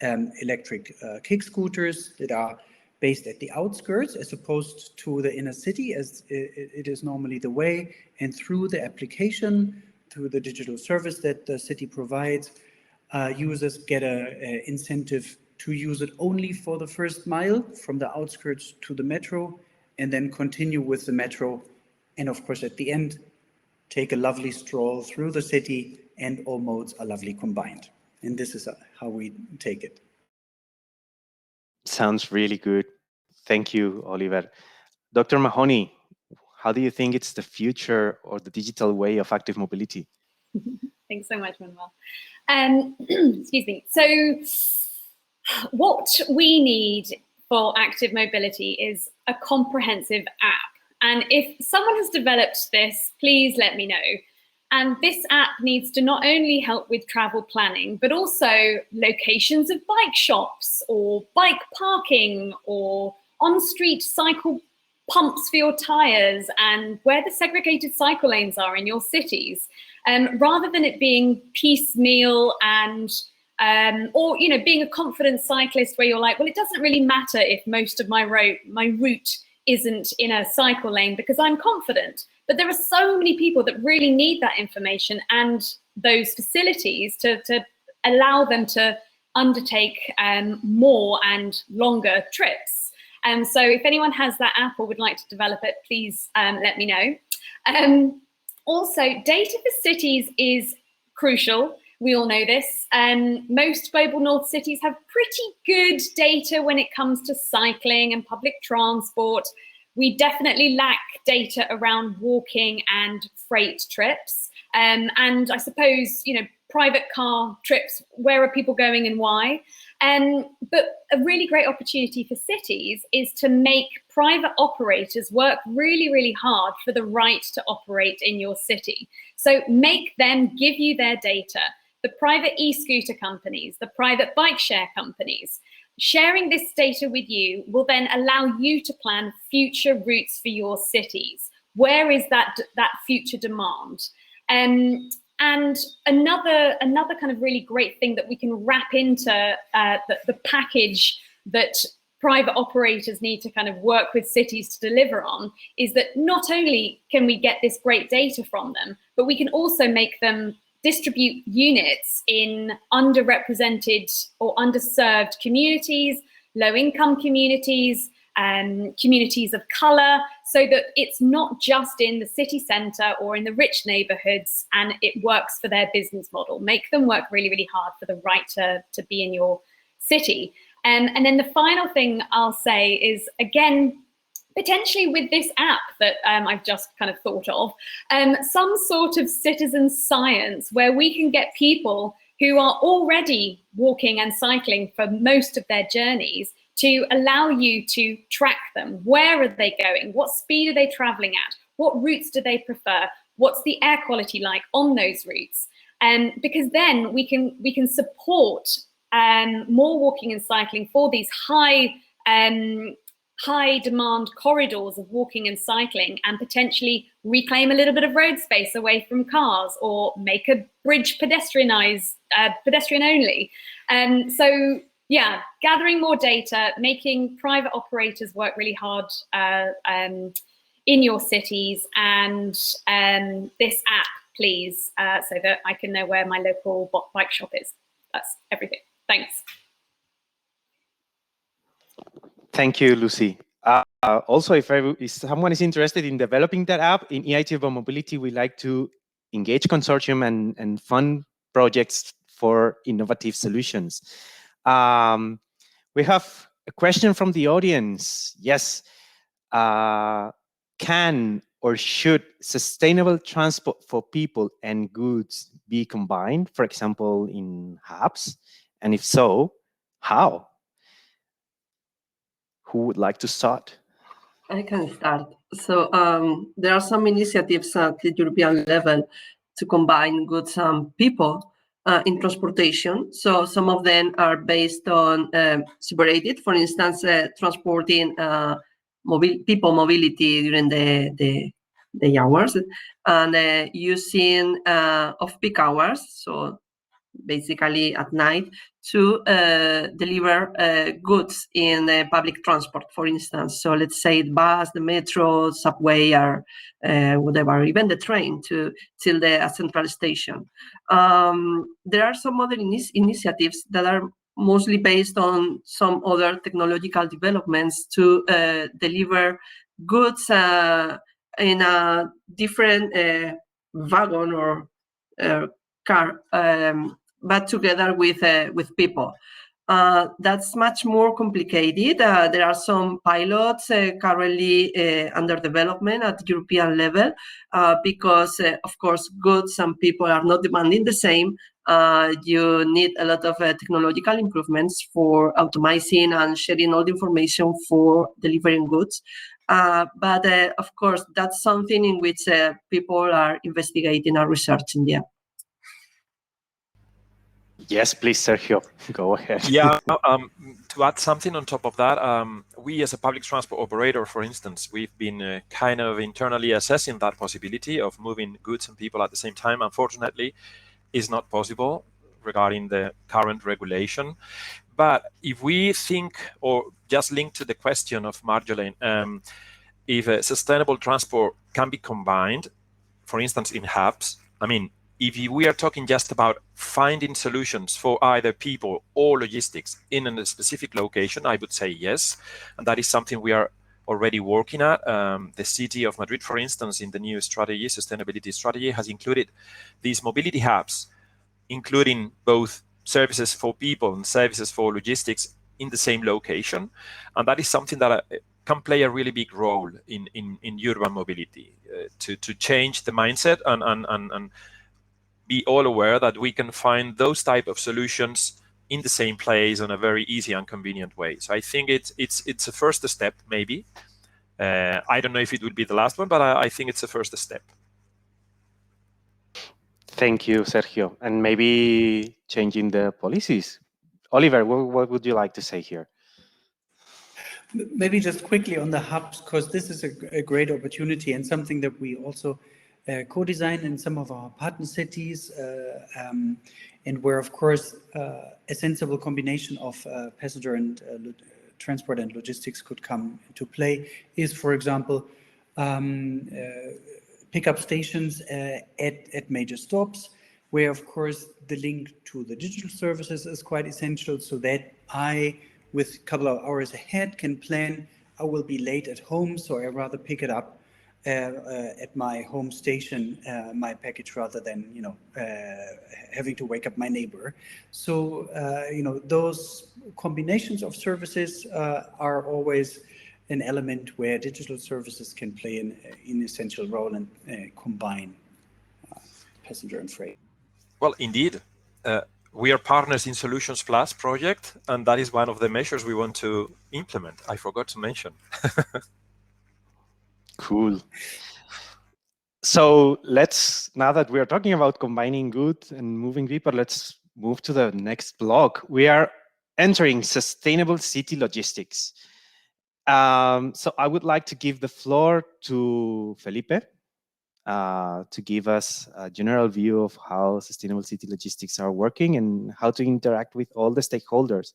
electric kick scooters that are based at the outskirts as opposed to the inner city, as it is normally the way. And through the application, through the digital service that the city provides, users get an incentive to use it only for the first mile from the outskirts to the metro, and then continue with the metro. And of course, at the end, take a lovely stroll through the city, and all modes are lovely combined. And this is how we take it. Sounds really good. Thank you, Oliver. Dr. Mahoney, how do you think it's the future or the digital way of active mobility? Thanks so much, Manuel. Excuse me. So what we need for active mobility is a comprehensive app. And if someone has developed this, please let me know. And this app needs to not only help with travel planning, but also locations of bike shops or bike parking or on-street cycle pumps for your tires and where the segregated cycle lanes are in your cities, rather than it being piecemeal and or being a confident cyclist where you're like, well, it doesn't really matter if most of my route isn't in a cycle lane because I'm confident. But there are so many people that really need that information and those facilities to allow them to undertake more and longer trips. So if anyone has that app or would like to develop it, please let me know. Also, data for cities is crucial. We all know this. Most global north cities have pretty good data when it comes to cycling and public transport. We definitely lack data around walking and freight trips. And I suppose, private car trips, where are people going and why? But a really great opportunity for cities is to make private operators work really, really hard for the right to operate in your city. So make them give you their data. The private e-scooter companies, the private bike share companies. Sharing this data with you will then allow you to plan future routes for your cities. Where is that future demand? And another kind of really great thing that we can wrap into the package that private operators need to kind of work with cities to deliver on is that not only can we get this great data from them, but we can also make them distribute units in underrepresented or underserved communities, low-income communities, communities of color, so that it's not just in the city center or in the rich neighborhoods and it works for their business model. Make them work really, really hard for the right to be in your city. And then the final thing I'll say is, again, potentially with this app that I've just kind of thought of, some sort of citizen science where we can get people who are already walking and cycling for most of their journeys to allow you to track them. Where are they going? What speed are they traveling at? What routes do they prefer? What's the air quality like on those routes? Because then we can support more walking and cycling for these high demand corridors of walking and cycling, and potentially reclaim a little bit of road space away from cars, or make a bridge pedestrian only. So yeah, gathering more data, making private operators work really hard in your cities, and this app, please, so that I can know where my local bike shop is. That's everything. Thanks. Thank you, Lucy. Also, if someone is interested in developing that app, in EIT Urban Mobility, we like to engage consortium and fund projects for innovative solutions. We have a question from the audience. Yes, can or should sustainable transport for people and goods be combined, for example, in hubs? And if so, how? Who would like to start? I can start. So there are some initiatives at the European level to combine goods and people in transportation. So some of them are based on separated, for instance, transporting people mobility during the hours, and using off-peak hours, so basically at night, to deliver goods in public transport, for instance. So let's say the bus, the metro, subway, or whatever, even the train till the central station. There are some other initiatives that are mostly based on some other technological developments to deliver goods in a different wagon or car, but together with people. That's much more complicated. There are some pilots currently under development at the European level because, of course, goods and people are not demanding the same. You need a lot of technological improvements for optimizing and sharing all the information for delivering goods. But of course, that's something in which people are investigating and researching. Yeah. Yes, please, Sergio, go ahead. Yeah, to add something on top of that, we as a public transport operator, for instance, we've been kind of internally assessing that possibility of moving goods and people at the same time. Unfortunately, is not possible regarding the current regulation. But if we think, or just link to the question of Marjolaine, if sustainable transport can be combined, for instance, in hubs, I mean, if we are talking just about finding solutions for either people or logistics in a specific location, I would say yes. And that is something we are already working at. The city of Madrid, for instance, in the new strategy, sustainability strategy, has included these mobility hubs, including both services for people and services for logistics in the same location. And that is something that can play a really big role in urban mobility to change the mindset and be all aware that we can find those type of solutions in the same place in a very easy and convenient way. So I think it's a first step, maybe. I don't know if it would be the last one, but I think it's a first step. Thank you, Sergio. And maybe changing the policies. Oliver, what would you like to say here? Maybe just quickly on the hubs, because this is a great opportunity and something that we also co-design in some of our partner cities, and where, of course, a sensible combination of passenger and transport and logistics could come into play is, for example, pickup stations at major stops, where, of course, the link to the digital services is quite essential, so that I, with a couple of hours ahead, can plan I will be late at home, so I'd rather pick it up at my home station, my package, rather than, you know, having to wake up my neighbor. So, you know, those combinations of services are always an element where digital services can play an essential role and combine passenger and freight. Well, indeed. We are partners in Solutions Plus project, and that is one of the measures we want to implement. I forgot to mention. Cool. So let's, now that we are talking about combining good and moving people, let's move to the next block. We are entering sustainable city logistics. So I would like to give the floor to Felipe to give us a general view of how sustainable city logistics are working and how to interact with all the stakeholders.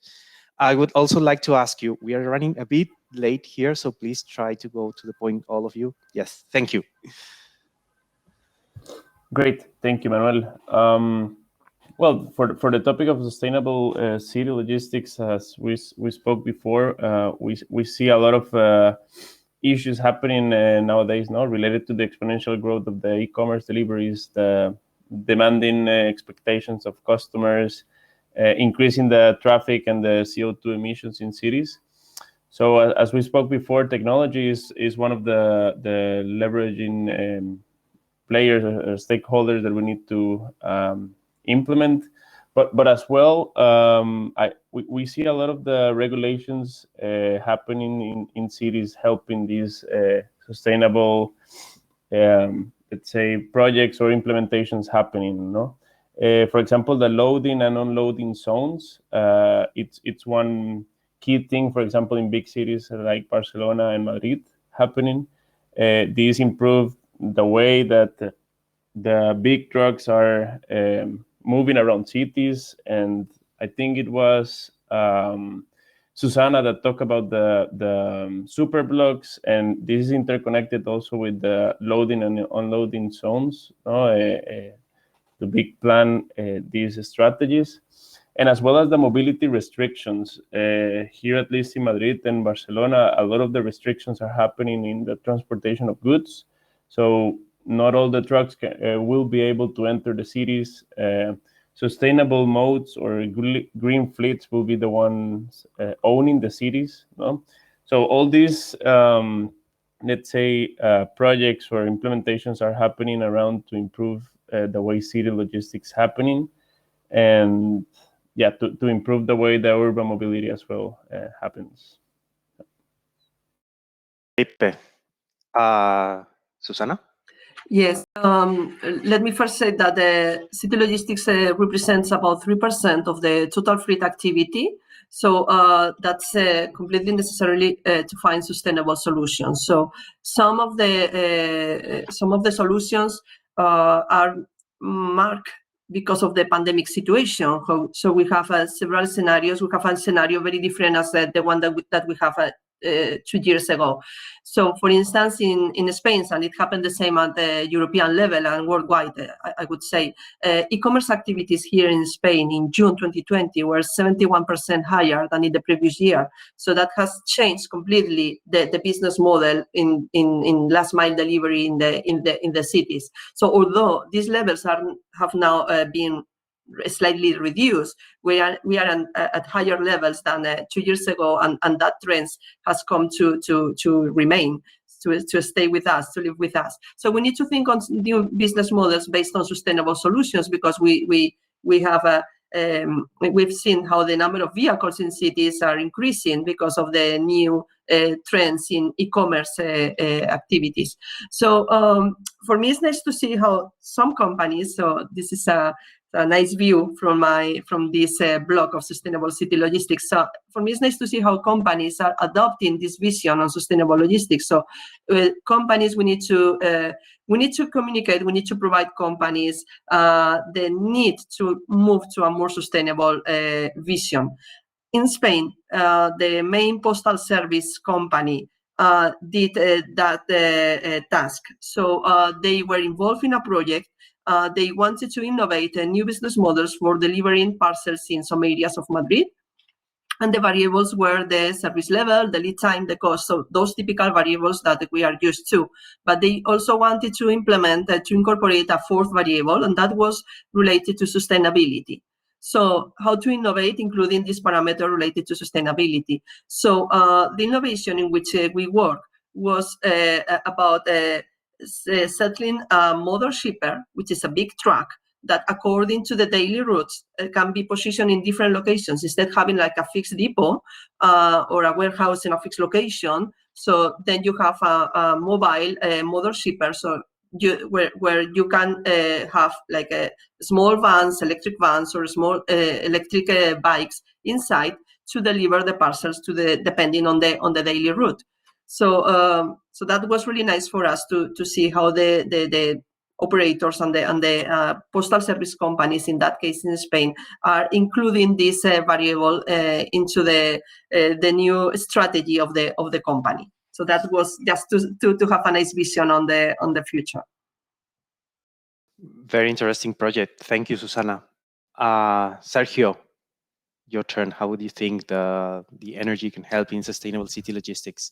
I would also like to ask you, we are running a bit late here, so please try to go to the point, all of you. Yes, thank you. Great, thank you, Manuel. Well, for the topic of sustainable city logistics, as we spoke before, we see a lot of issues happening nowadays, now related to the exponential growth of the e-commerce deliveries, the demanding expectations of customers, increasing the traffic and the CO2 emissions in cities. So as we spoke before, technology is one of the leveraging players or stakeholders that we need to implement. But as well, we see a lot of the regulations happening in cities, helping these sustainable, let's say, projects or implementations happening. No, for example, the loading and unloading zones. It's one key thing. For example, in big cities like Barcelona and Madrid, happening. These improve the way that the big trucks are moving around cities, and I think it was Susana that talked about the super blocks, and this is interconnected also with the loading and unloading zones. The big plan these strategies, and as well as the mobility restrictions. Here, at least in Madrid and Barcelona, a lot of the restrictions are happening in the transportation of goods. So not all the trucks will be able to enter the cities. Sustainable modes or green fleets will be the ones owning the cities. No? So all these, let's say, projects or implementations are happening around to improve the way city logistics happening, and yeah, to improve the way the urban mobility as well happens. Felipe. Susana? Yes, let me first say that the city logistics represents about 3% of the total fleet activity. So that's completely necessarily to find sustainable solutions. So some of the solutions are marked because of the pandemic situation. So we have several scenarios. We have a scenario very different as the one that we have 2 years ago. So, for instance, in Spain, and it happened the same at the European level and worldwide, I would say, e-commerce activities here in Spain in June 2020 were 71% higher than in the previous year. So that has changed completely the business model in last mile delivery in the cities. So, although these levels have now been slightly reduced, we are at higher levels than 2 years ago, and that trend has come to remain, to stay with us, to live with us. So we need to think on new business models based on sustainable solutions, because we have we've seen how the number of vehicles in cities are increasing because of the new trends in e-commerce activities. So for me, it's nice to see how some companies, so this is a nice view from this block of sustainable city logistics. So for me, it's nice to see how companies are adopting this vision on sustainable logistics. So companies, we need to communicate. We need to provide companies the need to move to a more sustainable vision. In Spain, the main postal service company did that task. So they were involved in a project. They wanted to innovate new business models for delivering parcels in some areas of Madrid. And the variables were the service level, the lead time, the cost. So those typical variables that we are used to. But they also wanted to implement, to incorporate a fourth variable, and that was related to sustainability. So how to innovate, including this parameter related to sustainability. So the innovation in which we work was about settling a motor shipper, which is a big truck, that according to the daily routes can be positioned in different locations, instead of having like a fixed depot or a warehouse in a fixed location. So then you have a mobile motor shipper, so where you can have like small vans, electric vans, or small electric bikes inside to deliver the parcels to depending on the daily route. So so that was really nice for us to see how the operators and the postal service companies, in that case in Spain, are including this variable into the new strategy of the company. So that was just to have a nice vision on the future. Very interesting project. Thank you, Susana. Sergio, your turn. How would you think the energy can help in sustainable city logistics?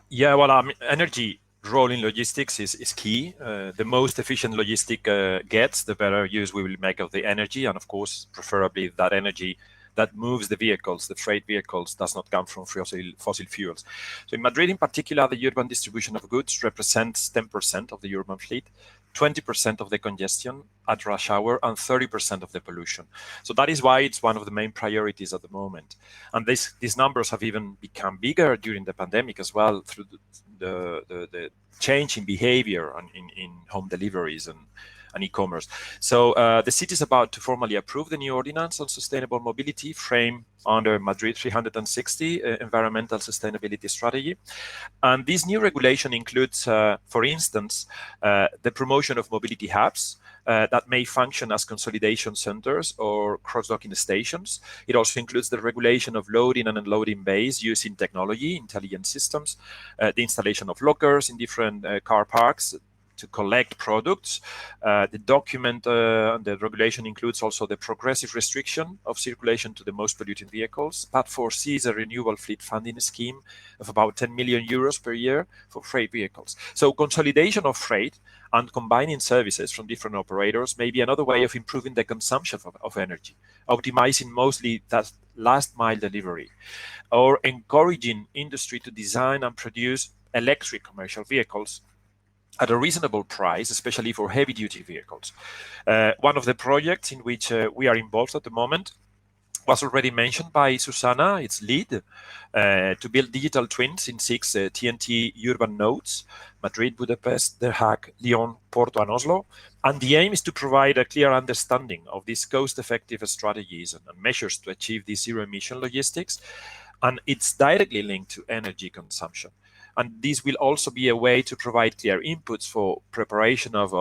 Yeah, well, energy role in logistics is key. The most efficient logistic gets, the better use we will make of the energy, and of course, preferably that energy that moves the vehicles, the freight vehicles, does not come from fossil fuels. So in Madrid in particular, the urban distribution of goods represents 10% of the urban fleet, 20% of the congestion at rush hour, and 30% of the pollution. So that is why it's one of the main priorities at the moment. And these numbers have even become bigger during the pandemic as well, through the change in behavior in home deliveries and e-commerce. So the city is about to formally approve the new ordinance on sustainable mobility framed under Madrid 360 environmental sustainability strategy. And this new regulation includes, for instance, the promotion of mobility hubs that may function as consolidation centers or cross-docking stations. It also includes the regulation of loading and unloading bays using technology, intelligent systems, the installation of lockers in different car parks to collect products. The document and the regulation includes also the progressive restriction of circulation to the most polluting vehicles, but foresees a renewable fleet funding scheme of about 10 million euros per year for freight vehicles. So consolidation of freight and combining services from different operators may be another way of improving the consumption of energy, optimizing mostly that last mile delivery, or encouraging industry to design and produce electric commercial vehicles at a reasonable price, especially for heavy-duty vehicles. One of the projects in which we are involved at the moment was already mentioned by Susana, its lead, to build digital twins in 6 TNT urban nodes: Madrid, Budapest, The Hague, Lyon, Porto, and Oslo. And the aim is to provide a clear understanding of these cost-effective strategies and measures to achieve this zero-emission logistics. And it's directly linked to energy consumption. And this will also be a way to provide clear inputs for preparation of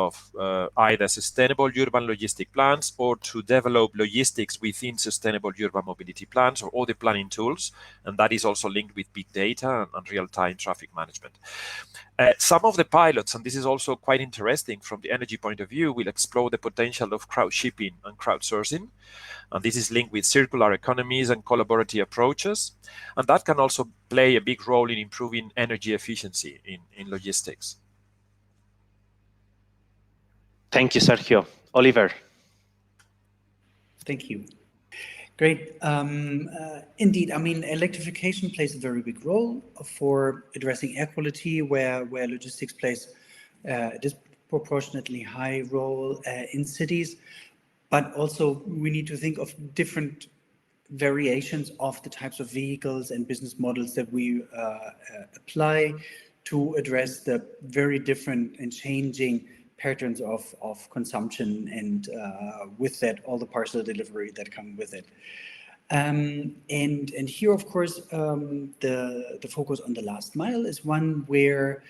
either sustainable urban logistic plans, or to develop logistics within sustainable urban mobility plans or other planning tools. And that is also linked with big data and real-time traffic management. Some of the pilots, and this is also quite interesting from the energy point of view, will explore the potential of crowd shipping and crowdsourcing. And this is linked with circular economies and collaborative approaches. And that can also play a big role in improving energy efficiency in logistics. Thank you, Sergio. Oliver. Thank you. Great. Indeed, I mean, electrification plays a very big role for addressing air quality, where logistics plays a disproportionately high role in cities. But also we need to think of different variations of the types of vehicles and business models that we apply to address the very different and changing patterns of consumption, and with that, all the parcel delivery that come with it. And here, of course, the focus on the last mile is one where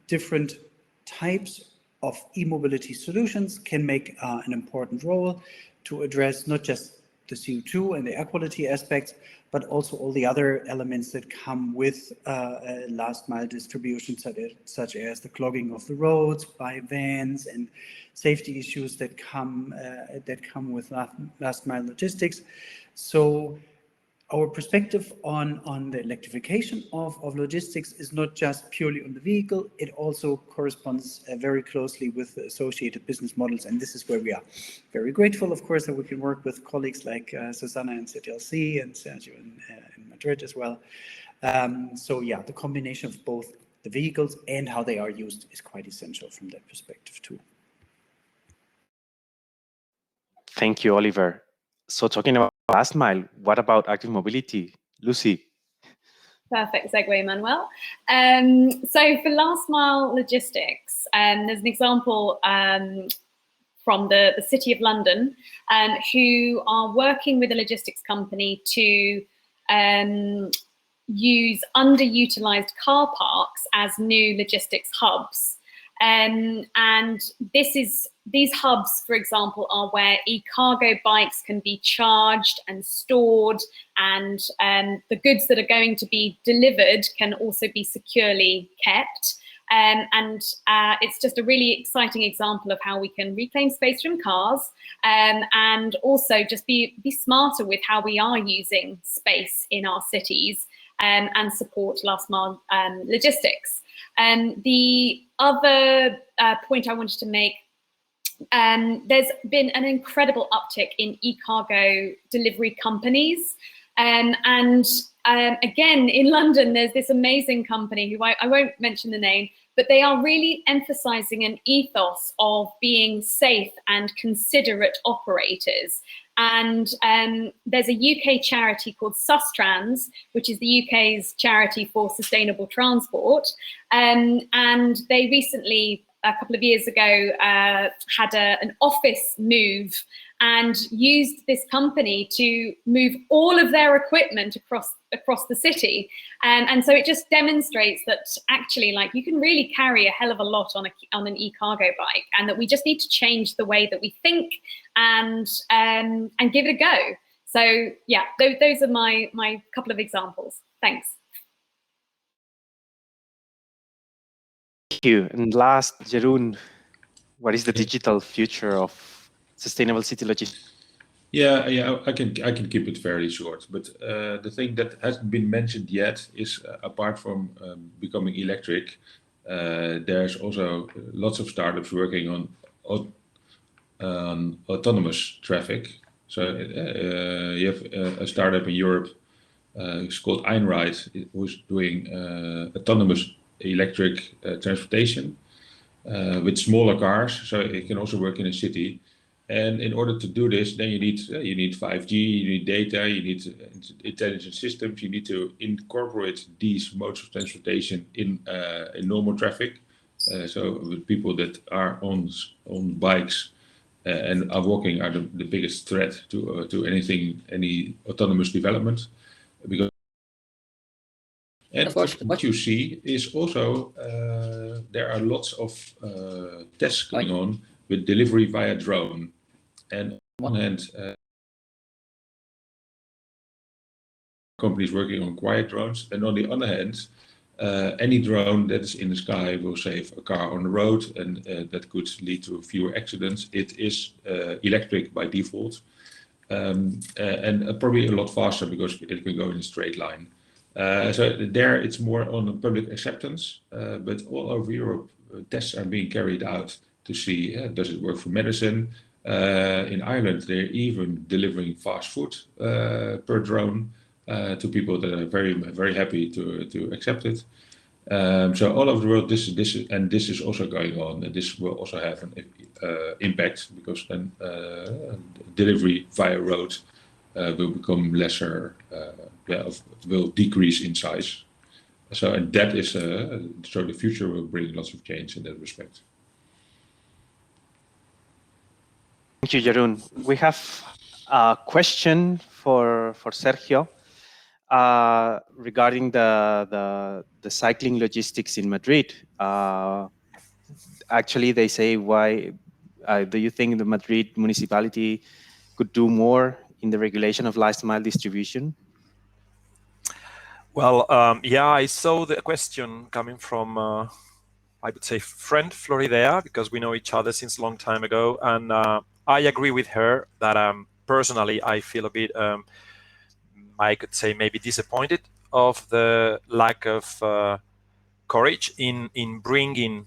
different types of e-mobility solutions can make an important role to address not just the CO2 and the air quality aspects, but also all the other elements that come with last mile distribution, such as the clogging of the roads by vans and safety issues that come with last mile logistics. So our perspective on the electrification of logistics is not just purely on the vehicle, it also corresponds very closely with the associated business models. And this is where we are very grateful, of course, that we can work with colleagues like Susana in Citology and Sergio in Madrid as well. So yeah, the combination of both the vehicles and how they are used is quite essential from that perspective too. Thank you, Oliver. So talking about last mile, what about active mobility? Lucy. Perfect segue, Manuel. So for last mile logistics, there's an example from the City of London, who are working with a logistics company to use underutilized car parks as new logistics hubs. And these hubs, for example, are where e-cargo bikes can be charged and stored, and the goods that are going to be delivered can also be securely kept. It's just a really exciting example of how we can reclaim space from cars, and also just be smarter with how we are using space in our cities, and support last mile logistics. The other point I wanted to make, there's been an incredible uptick in e-cargo delivery companies. Again, in London, there's this amazing company who I won't mention the name, but they are really emphasizing an ethos of being safe and considerate operators. And there's a UK charity called Sustrans, which is the UK's charity for sustainable transport. And they recently, a couple of years ago, had an office move and used this company to move all of their equipment across the city. And so it just demonstrates that actually, like, you can really carry a hell of a lot on an e-cargo bike, and that we just need to change the way that we think and give it a go. So yeah, those are my couple of examples. Thanks. Thank you. And last, Jeroen, what is the digital future of sustainable city logistics? Yeah, I can keep it fairly short. But the thing that hasn't been mentioned yet is, apart from becoming electric, there's also lots of startups working on autonomous traffic. So you have a startup in Europe, it's called Einride, who's doing autonomous electric transportation with smaller cars, so it can also work in a city. And in order to do this, then you need 5G, you need data, you need intelligent systems, you need to incorporate these modes of transportation in normal traffic. So with people that are on bikes and are walking are the biggest threat to any autonomous development. Because and what you see is also there are lots of tests going on with delivery via drone. And on one hand, companies working on quiet drones, and on the other hand, any drone that is in the sky will save a car on the road, and that could lead to fewer accidents. It is electric by default, and probably a lot faster because it can go in a straight line. So there it's more on public acceptance, but all over Europe, tests are being carried out to see does it work for medicine. In Ireland, they're even delivering fast food per drone to people that are very, very happy to accept it. So all over the world, this is also going on, and this will also have an impact, because then delivery via road will become lesser, will decrease in size. So, and that is so the future will bring lots of change in that respect. Thank you, Jeroen. We have a question for Sergio regarding the cycling logistics in Madrid. Actually, they say, why do you think the Madrid municipality could do more in the regulation of last mile distribution? Well, yeah, I saw the question coming from, I would say, friend Floridea, because we know each other since a long time ago. And I agree with her that personally, I feel a bit I could say maybe disappointed of the lack of courage in bringing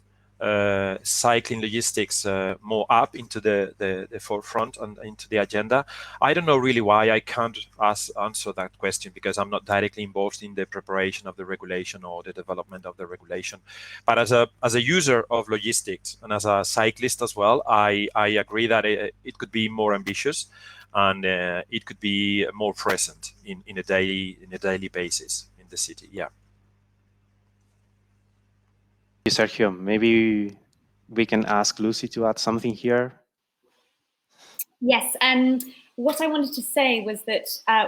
cycling logistics more up into the forefront and into the agenda. I don't know really why. I can't answer that question because I'm not directly involved in the preparation of the regulation or the development of the regulation. But as a user of logistics and as a cyclist as well, I agree that it could be more ambitious and it could be more present in a daily basis in the city. Yeah. Sergio, maybe we can ask Lucy to add something here. Yes, what I wanted to say was that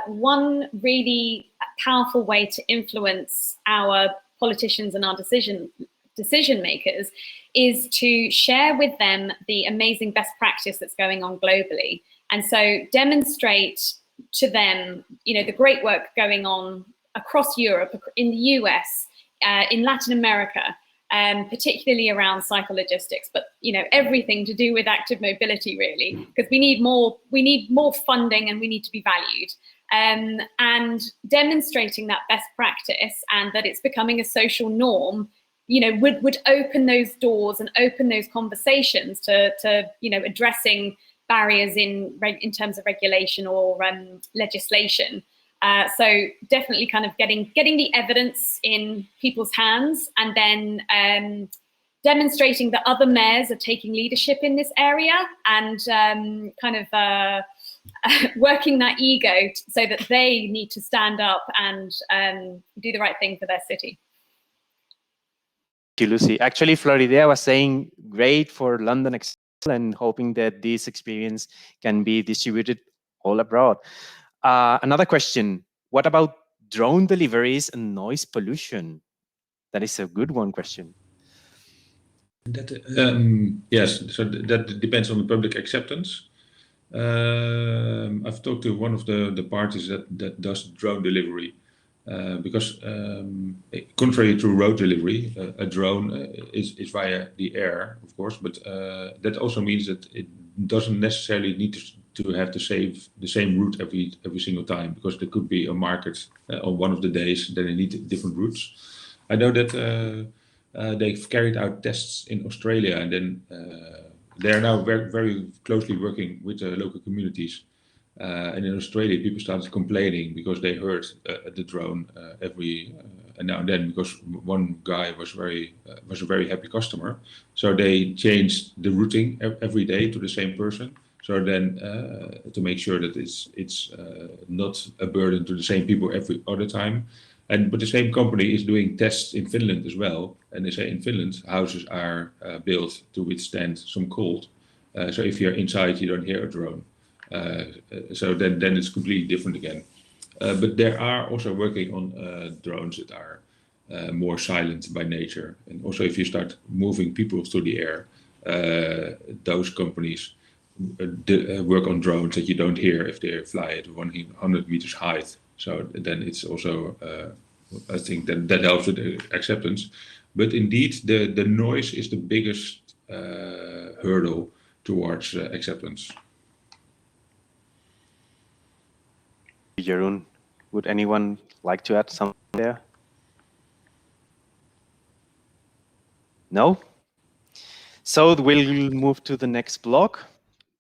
one really powerful way to influence our politicians and our decision makers is to share with them the amazing best practice that's going on globally. And so demonstrate to them, the great work going on across Europe, in the US, in Latin America, particularly around psychologistics, but everything to do with active mobility, really, because we need more funding and we need to be valued. And demonstrating that best practice and that it's becoming a social norm, would open those doors and open those conversations to addressing barriers in terms of regulation or legislation. So definitely kind of getting the evidence in people's hands and then demonstrating that other mayors are taking leadership in this area and working that ego so that they need to stand up and do the right thing for their city. Thank you, Lucy. Actually, Floridea was saying great for London and hoping that this experience can be distributed all abroad. Another question, what about drone deliveries and noise pollution? That is a good question. Yes, so that depends on the public acceptance. I've talked to one of the parties that does drone delivery because contrary to road delivery, a drone is via the air, of course, but that also means that it doesn't necessarily need to have the same route every single time, because there could be a market on one of the days that they need different routes. I know that they've carried out tests in Australia, and then they are now very, very closely working with the local communities. And in Australia, people started complaining because they heard the drone every now and then, because one guy was a very happy customer. So they changed the routing every day to the same person. So then to make sure that it's not a burden to the same people every other time. But the same company is doing tests in Finland as well. And they say in Finland, houses are built to withstand some cold. So if you're inside, you don't hear a drone. So then it's completely different again. But there are also working on drones that are more silent by nature. And also if you start moving people through the air, those companies work on drones that you don't hear if they fly at 100 meters height. So then it's also, I think that helps with the acceptance. But indeed, the noise is the biggest hurdle towards acceptance. Jeroen, would anyone like to add something there? No? So we'll move to the next block,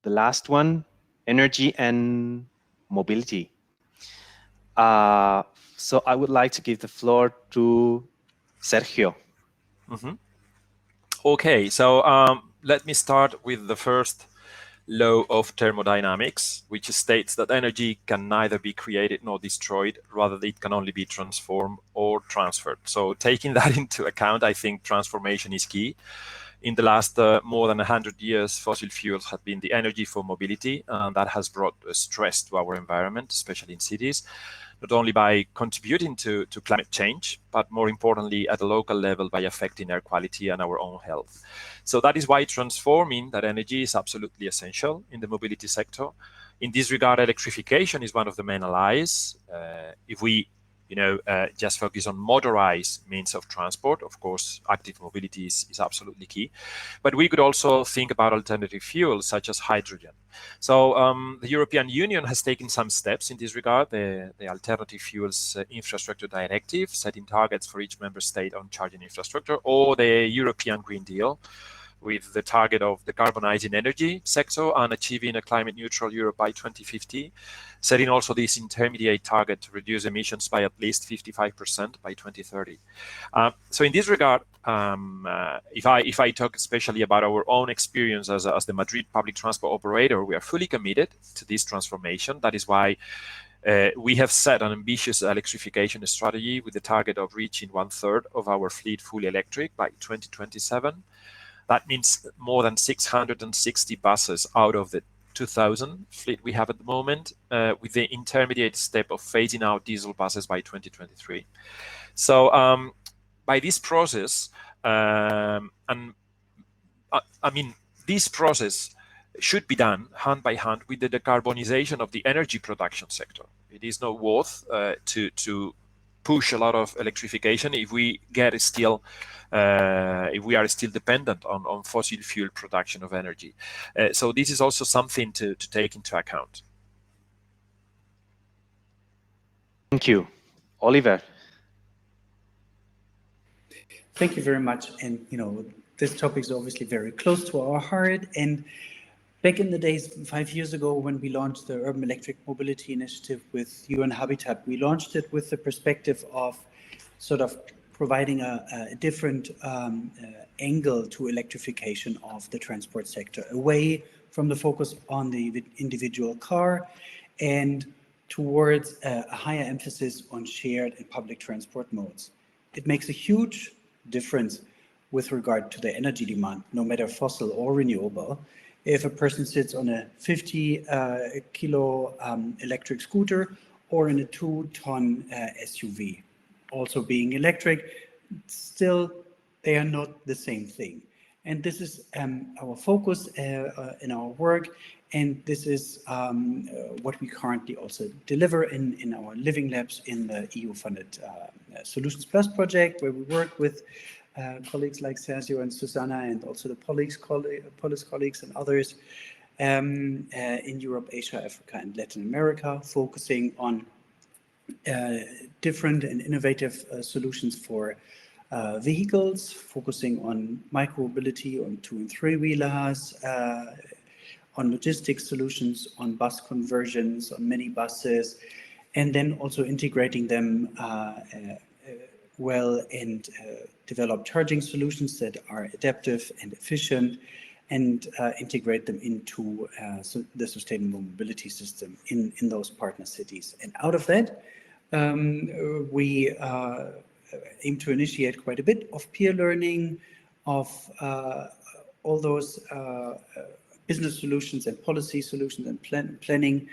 the last one, energy and mobility. So I would like to give the floor to Sergio. Mm-hmm. Okay, so let me start with the first law of thermodynamics, which states that energy can neither be created nor destroyed, rather it can only be transformed or transferred. So taking that into account, I think transformation is key. In the last more than 100 years, fossil fuels have been the energy for mobility, and that has brought stress to our environment, especially in cities, not only by contributing to climate change, but more importantly at a local level by affecting air quality and our own health. So that is why transforming that energy is absolutely essential in the mobility sector. In this regard, electrification is one of the main allies. If we just focus on motorized means of transport. Of course, active mobility is absolutely key. But we could also think about alternative fuels such as hydrogen. So the European Union has taken some steps in this regard. The Alternative Fuels Infrastructure Directive, setting targets for each member state on charging infrastructure, or the European Green Deal, with the target of decarbonizing energy sector and achieving a climate neutral Europe by 2050, setting also this intermediate target to reduce emissions by at least 55% by 2030. So in this regard, if I talk especially about our own experience as the Madrid public transport operator, we are fully committed to this transformation. That is why we have set an ambitious electrification strategy with the target of reaching 1/3 of our fleet fully electric by 2027. That means more than 660 buses out of the 2,000 fleet we have at the moment, with the intermediate step of phasing out diesel buses by 2023. So by this process, this process should be done hand by hand with the decarbonization of the energy production sector. It is not worth to push a lot of electrification if we are still dependent on fossil fuel production of energy. So this is also something to take into account. Thank you. Oliver. Thank you very much. And, this topic is obviously very close to our heart. And back in the days, 5 years ago, when we launched the Urban Electric Mobility Initiative with UN Habitat, we launched it with the perspective of sort of providing a different angle to electrification of the transport sector, away from the focus on the individual car and towards a higher emphasis on shared and public transport modes. It makes a huge difference with regard to the energy demand, no matter fossil or renewable. If a person sits on a 50 kilo electric scooter or in a 2-ton SUV, also being electric, still they are not the same thing. And this is our focus in our work, and this is what we currently also deliver in our living labs in the EU-funded Solutions Plus project, where we work with colleagues like Sergio and Susana, and also the Polis colleagues and others in Europe, Asia, Africa, and Latin America, focusing on different and innovative solutions for vehicles, focusing on micro-mobility, on 2- and 3-wheelers, on logistics solutions, on bus conversions, on minibuses, and then also integrating them well and develop charging solutions that are adaptive and efficient, and integrate them into the sustainable mobility system in those partner cities. And out of that, we aim to initiate quite a bit of peer learning of all those business solutions and policy solutions and planning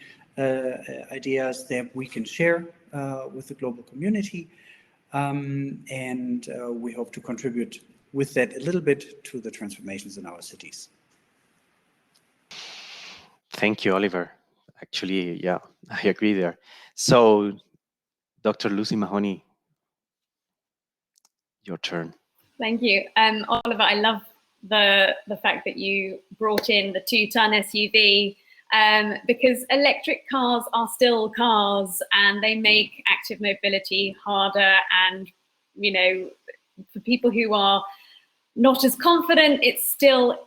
ideas that we can share with the global community. And we hope to contribute with that a little bit to the transformations in our cities. Thank you, Oliver. Actually, yeah, I agree there. So, Dr. Lucy Mahoney, your turn. Thank you. Oliver, I love the fact that you brought in the 2-ton SUV, because electric cars are still cars, and they make active mobility harder. And, for people who are not as confident, it still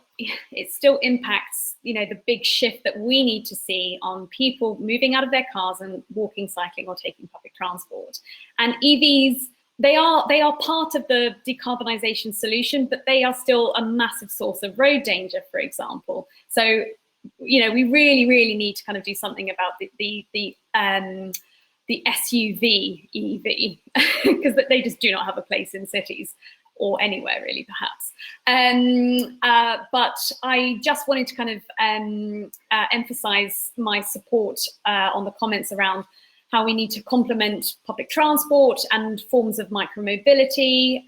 impacts, the big shift that we need to see on people moving out of their cars and walking, cycling, or taking public transport. And EVs, they are part of the decarbonisation solution, but they are still a massive source of road danger, for example. So, we really, really need to kind of do something about the SUV EV, because they just do not have a place in cities or anywhere really, perhaps. But I just wanted to kind of emphasize my support on the comments around how we need to complement public transport and forms of micromobility,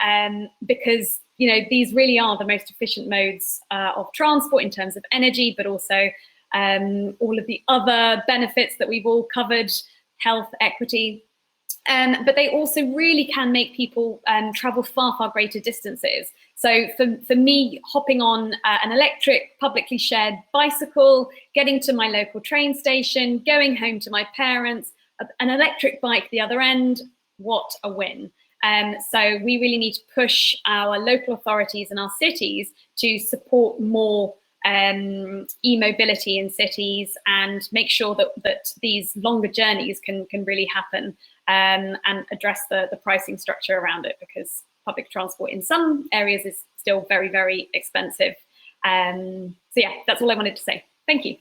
because these really are the most efficient modes of transport in terms of energy, but also all of the other benefits that we've all covered: health, equity, but they also really can make people travel far, far greater distances. So for me, hopping on an electric, publicly shared bicycle, getting to my local train station, going home to my parents, an electric bike the other end, what a win. So we really need to push our local authorities and our cities to support more e-mobility in cities and make sure that these longer journeys can really happen, and address the pricing structure around it, because public transport in some areas is still very, very expensive. So yeah, that's all I wanted to say. Thank you.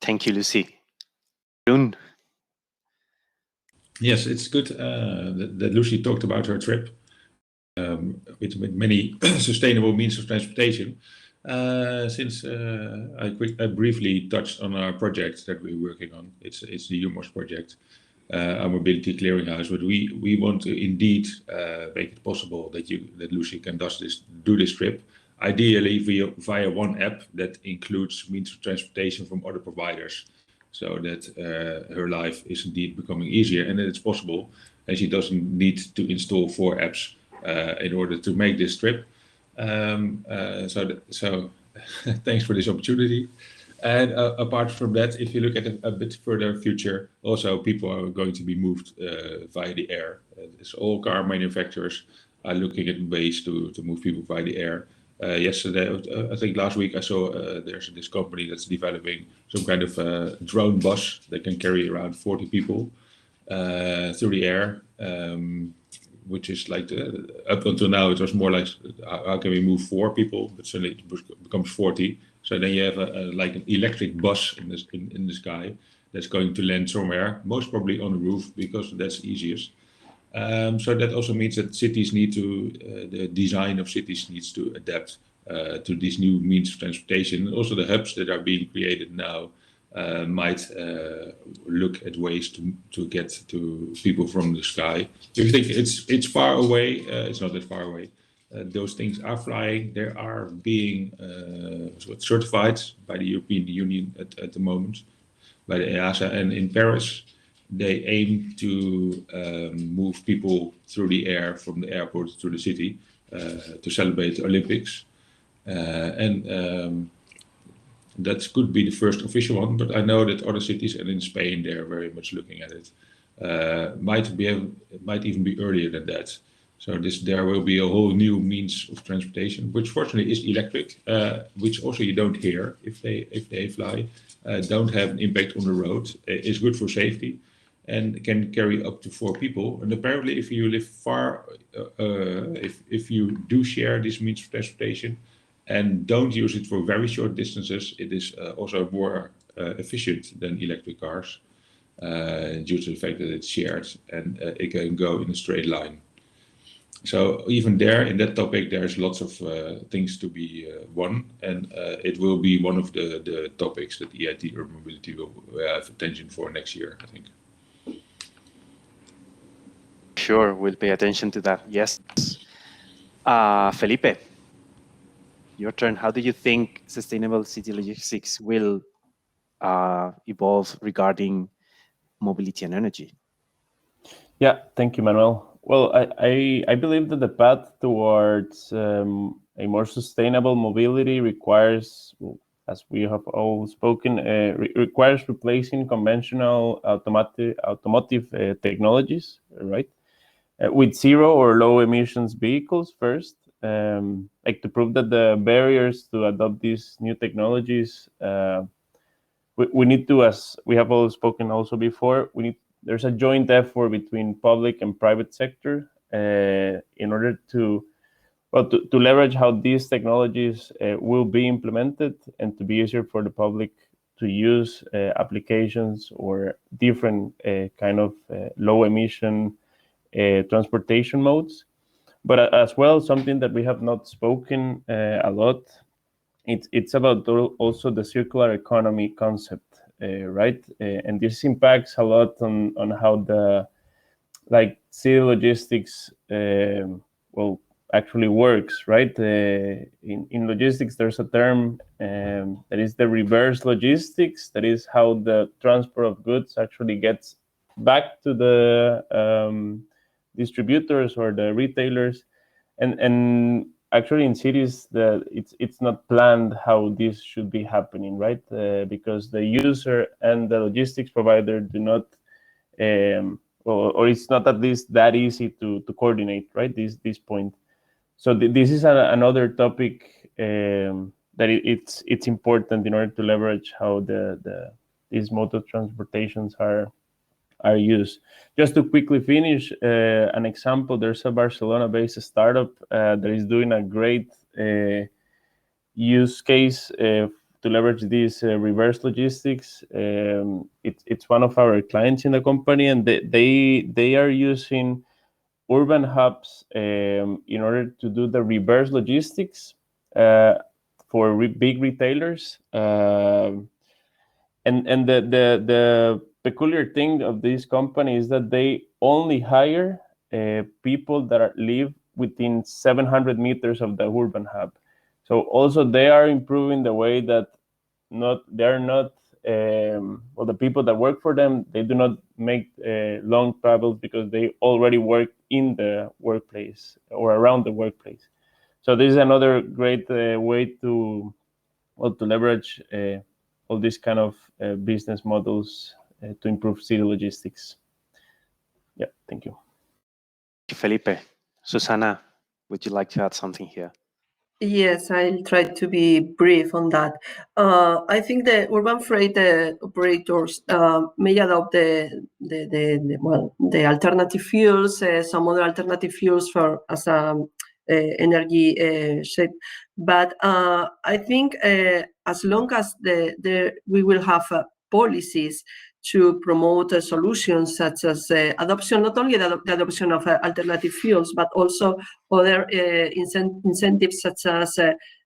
Thank you, Lucy. Jeroen? Yes, it's good that Lucy talked about her trip with many sustainable means of transportation. Since I briefly touched on our project that we're working on, it's the UMOS project, our mobility clearinghouse. But we want to indeed make it possible that Lucy can do this trip, ideally via one app that includes means of transportation from other providers, so that her life is indeed becoming easier and that it's possible, and she doesn't need to install 4 apps in order to make this trip. So thanks for this opportunity. And apart from that, if you look at a bit further future, also people are going to be moved via the air. All car manufacturers are looking at ways to move people via the air. Yesterday, I think last week, I saw there's this company that's developing some kind of drone bus that can carry around 40 people through the air, which is like up until now it was more like how can we move 4 people, but suddenly it becomes 40. So then you have like an electric bus in the sky that's going to land somewhere, most probably on the roof, because that's easiest. So that also means that cities the design of cities needs to adapt to these new means of transportation. And also the hubs that are being created now might look at ways to get to people from the sky. If you think it's far away, it's not that far away. Those things are flying. They are being certified by the European Union at the moment, by the EASA. And in Paris, they aim to move people through the air from the airport to the city to celebrate the Olympics. And that could be the first official one, but I know that other cities, and in Spain, they're very much looking at it. Might even be earlier than that. So there will be a whole new means of transportation, which fortunately is electric, which also you don't hear if they fly, don't have an impact on the road, is good for safety, and can carry up to 4 people. And apparently, if you live far, if you do share this means of transportation and don't use it for very short distances, it is also more efficient than electric cars due to the fact that it's shared and it can go in a straight line. So even there, in that topic, there's lots of things to be won, and it will be one of the topics that EIT Urban Mobility will have attention for next year, I think. Sure, we'll pay attention to that, yes. Felipe, your turn. How do you think sustainable city logistics will evolve regarding mobility and energy? Yeah, thank you, Manuel. Well, I believe that the path towards a more sustainable mobility requires, as we have all spoken, requires replacing conventional automotive technologies, right? With zero or low emissions vehicles first, like to prove that the barriers to adopt these new technologies, we need to, as we have all spoken also before, there's a joint effort between public and private sector in order to leverage how these technologies will be implemented and to be easier for the public to use applications or different kind of low emission transportation modes. But as well, something that we have not spoken a lot, it's about also the circular economy concept. Right, and this impacts a lot on how the city logistics actually works. Right, in logistics, there's a term that is the reverse logistics. That is how the transport of goods actually gets back to the distributors or the retailers, and actually in cities it's not planned how this should be happening, right? Because the user and the logistics provider do not, or it's not at least that easy to coordinate, right? This point. So this is another topic that it's important in order to leverage how these mode of transportations are used. Just to quickly finish an example, there's a Barcelona-based startup that is doing a great use case to leverage this reverse logistics. It's one of our clients in the company, and they are using urban hubs in order to do the reverse logistics for big retailers. And the peculiar thing of this company is that they only hire people that live within 700 meters of the urban hub. So also they are improving the way that the people that work for them, they do not make long travels because they already work in the workplace or around the workplace. So this is another great way to leverage all these kind of business models to improve city logistics. Yeah, thank you. Felipe. Susana, would you like to add something here? Yes, I'll try to be brief on that. I think the urban freight operators may adopt the alternative fuels, some other alternative fuels as energy shape. But I think as long as we will have policies to promote solutions such as adoption, not only the adoption of alternative fuels, but also other incentives such as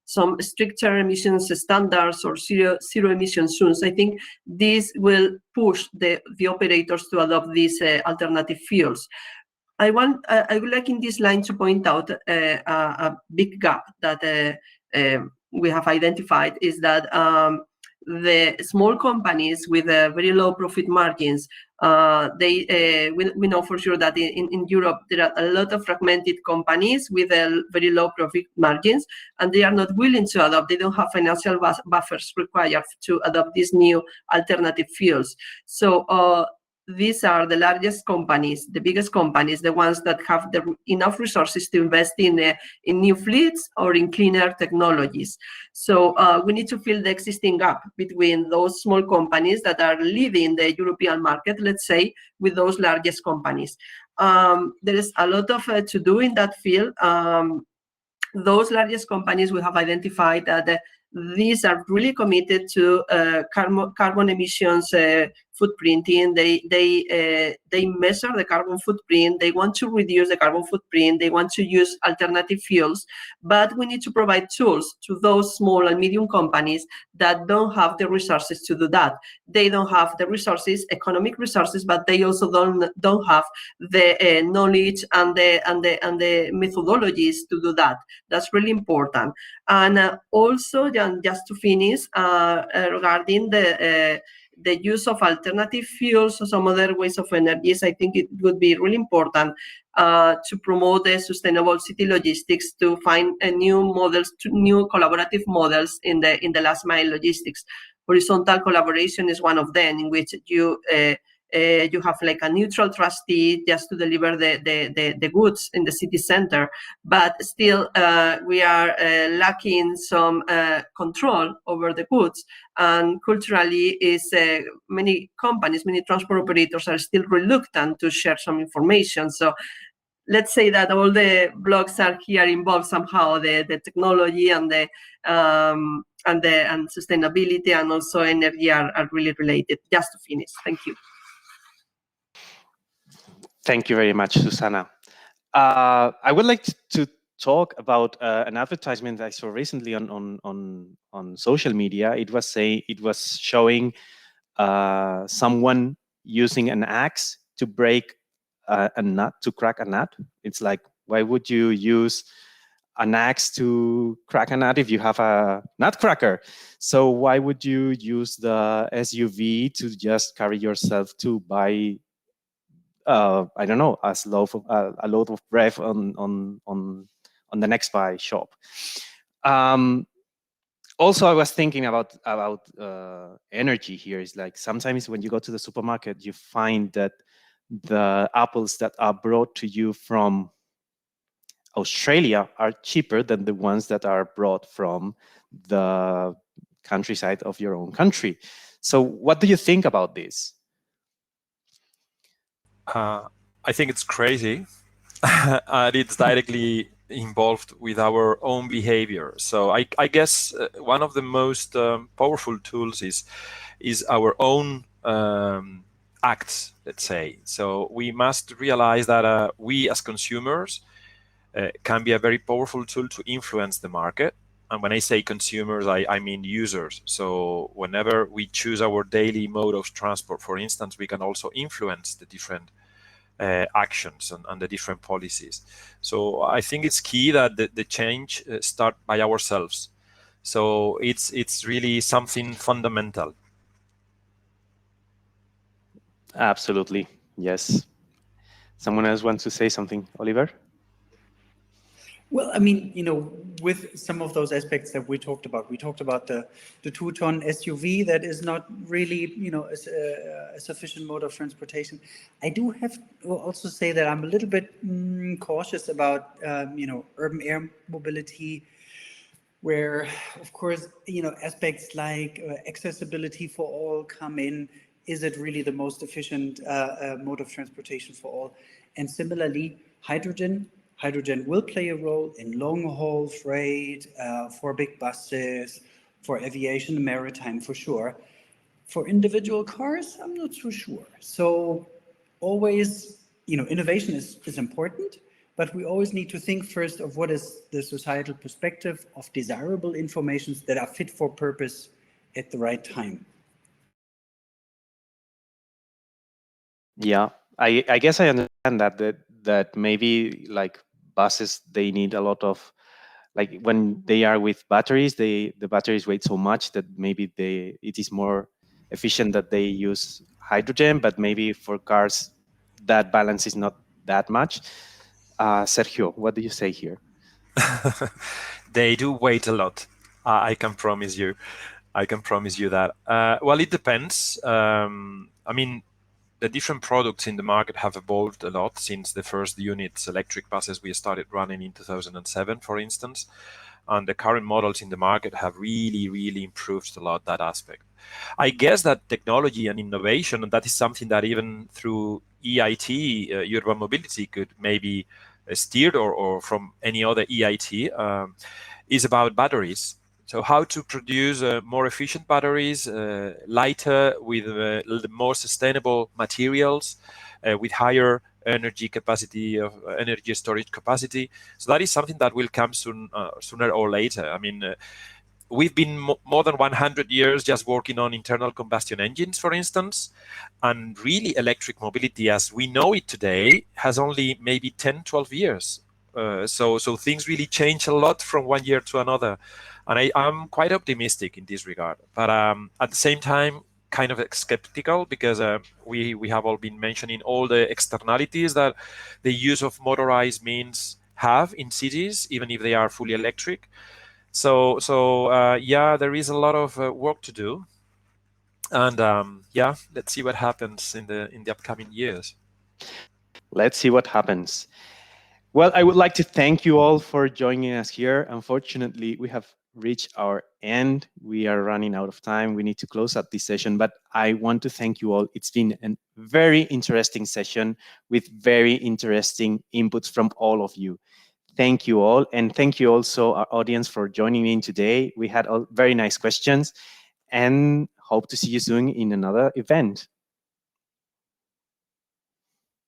some stricter emissions standards or zero emission zones. I think this will push the operators to adopt these alternative fuels. I would like in this line to point out a big gap that we have identified is that the small companies with very low profit margins, we know for sure that in Europe there are a lot of fragmented companies with very low profit margins, and they are not willing to adopt. They don't have financial buffers required to adopt these new alternative fuels. So these are the largest companies, the biggest companies, the ones that have enough resources to invest in new fleets or in cleaner technologies. So we need to fill the existing gap between those small companies that are leaving the European market, let's say, with those largest companies. There is a lot of to do in that field. Those largest companies we have identified that these are really committed to carbon emissions footprinting. They measure the carbon footprint. They want to reduce the carbon footprint. They want to use alternative fuels. But we need to provide tools to those small and medium companies that don't have the resources to do that. They don't have the resources, economic resources, but they also don't have the knowledge and the methodologies to do that. That's really important. And also, just to finish, regarding the use of alternative fuels or some other ways of energies, I think it would be really important to promote the sustainable city logistics, to find new models, new collaborative models in the last mile logistics. Horizontal collaboration is one of them, in which you have like a neutral trustee just to deliver the goods in the city center, but still we are lacking some control over the goods, and culturally is many companies, many transport operators are still reluctant to share some information. So let's say that all the blogs are here involved somehow, the technology and and sustainability and also energy are really related. Just to finish, thank you. Thank you very much, Susana. I would like to talk about an advertisement I saw recently on social media. It was showing someone using an axe to break a nut, to crack a nut. It's like, why would you use an axe to crack a nut if you have a nutcracker? So why would you use the SUV to just carry yourself to buy I don't know, a load of bread on the next buy shop. Also, I was thinking about energy here. Is like sometimes when you go to the supermarket, you find that the apples that are brought to you from Australia are cheaper than the ones that are brought from the countryside of your own country. So what do you think about this? I think it's crazy, and it's directly involved with our own behavior. So I guess one of the most powerful tools is our own acts, let's say. So we must realize that we as consumers can be a very powerful tool to influence the market. And when I say consumers, I mean users. So whenever we choose our daily mode of transport, for instance, we can also influence the different actions and the different policies. So I think it's key that the change start by ourselves. So it's really something fundamental. Absolutely, yes. Someone else wants to say something, Oliver? Well, I mean, with some of those aspects that we talked about the 2-ton SUV that is not really, a sufficient mode of transportation. I do have to also say that I'm a little bit cautious about, urban air mobility, where, of course, aspects like accessibility for all come in. Is it really the most efficient mode of transportation for all? And similarly, hydrogen will play a role in long-haul freight, for big buses, for aviation and maritime, for sure. For individual cars, I'm not so sure. So always, innovation is important, but we always need to think first of what is the societal perspective of desirable informations that are fit for purpose at the right time. Yeah, I guess I understand that maybe like buses, they need a lot of, like when they are with batteries, the batteries weigh so much that maybe it is more efficient that they use hydrogen, but maybe for cars that balance is not that much. Sergio, what do you say here? They do weight a lot. I can promise you. I can promise you that. Well, it depends. I mean, the different products in the market have evolved a lot since the first units, electric buses, we started running in 2007, for instance. And the current models in the market have really, really improved a lot that aspect. I guess that technology and innovation, and that is something that even through EIT, Urban Mobility, could maybe steered or from any other EIT, is about batteries. So how to produce more efficient batteries, lighter, with more sustainable materials, with higher energy capacity, of energy storage capacity. So that is something that will come sooner or later. I mean, we've been more than 100 years just working on internal combustion engines, for instance, and really electric mobility as we know it today has only maybe 10, 12 years. So things really change a lot from one year to another. And I'm quite optimistic in this regard. But at the same time, kind of skeptical, because we have all been mentioning all the externalities that the use of motorized means have in cities, even if they are fully electric. So yeah, there is a lot of work to do. And yeah, let's see what happens in the upcoming years. Let's see what happens. Well, I would like to thank you all for joining us here. Unfortunately, we have reached our end. We are running out of time. We need to close up this session, but I want to thank you all. It's been a very interesting session with very interesting inputs from all of you. Thank you all. And thank you also our audience for joining in today. We had all very nice questions and hope to see you soon in another event.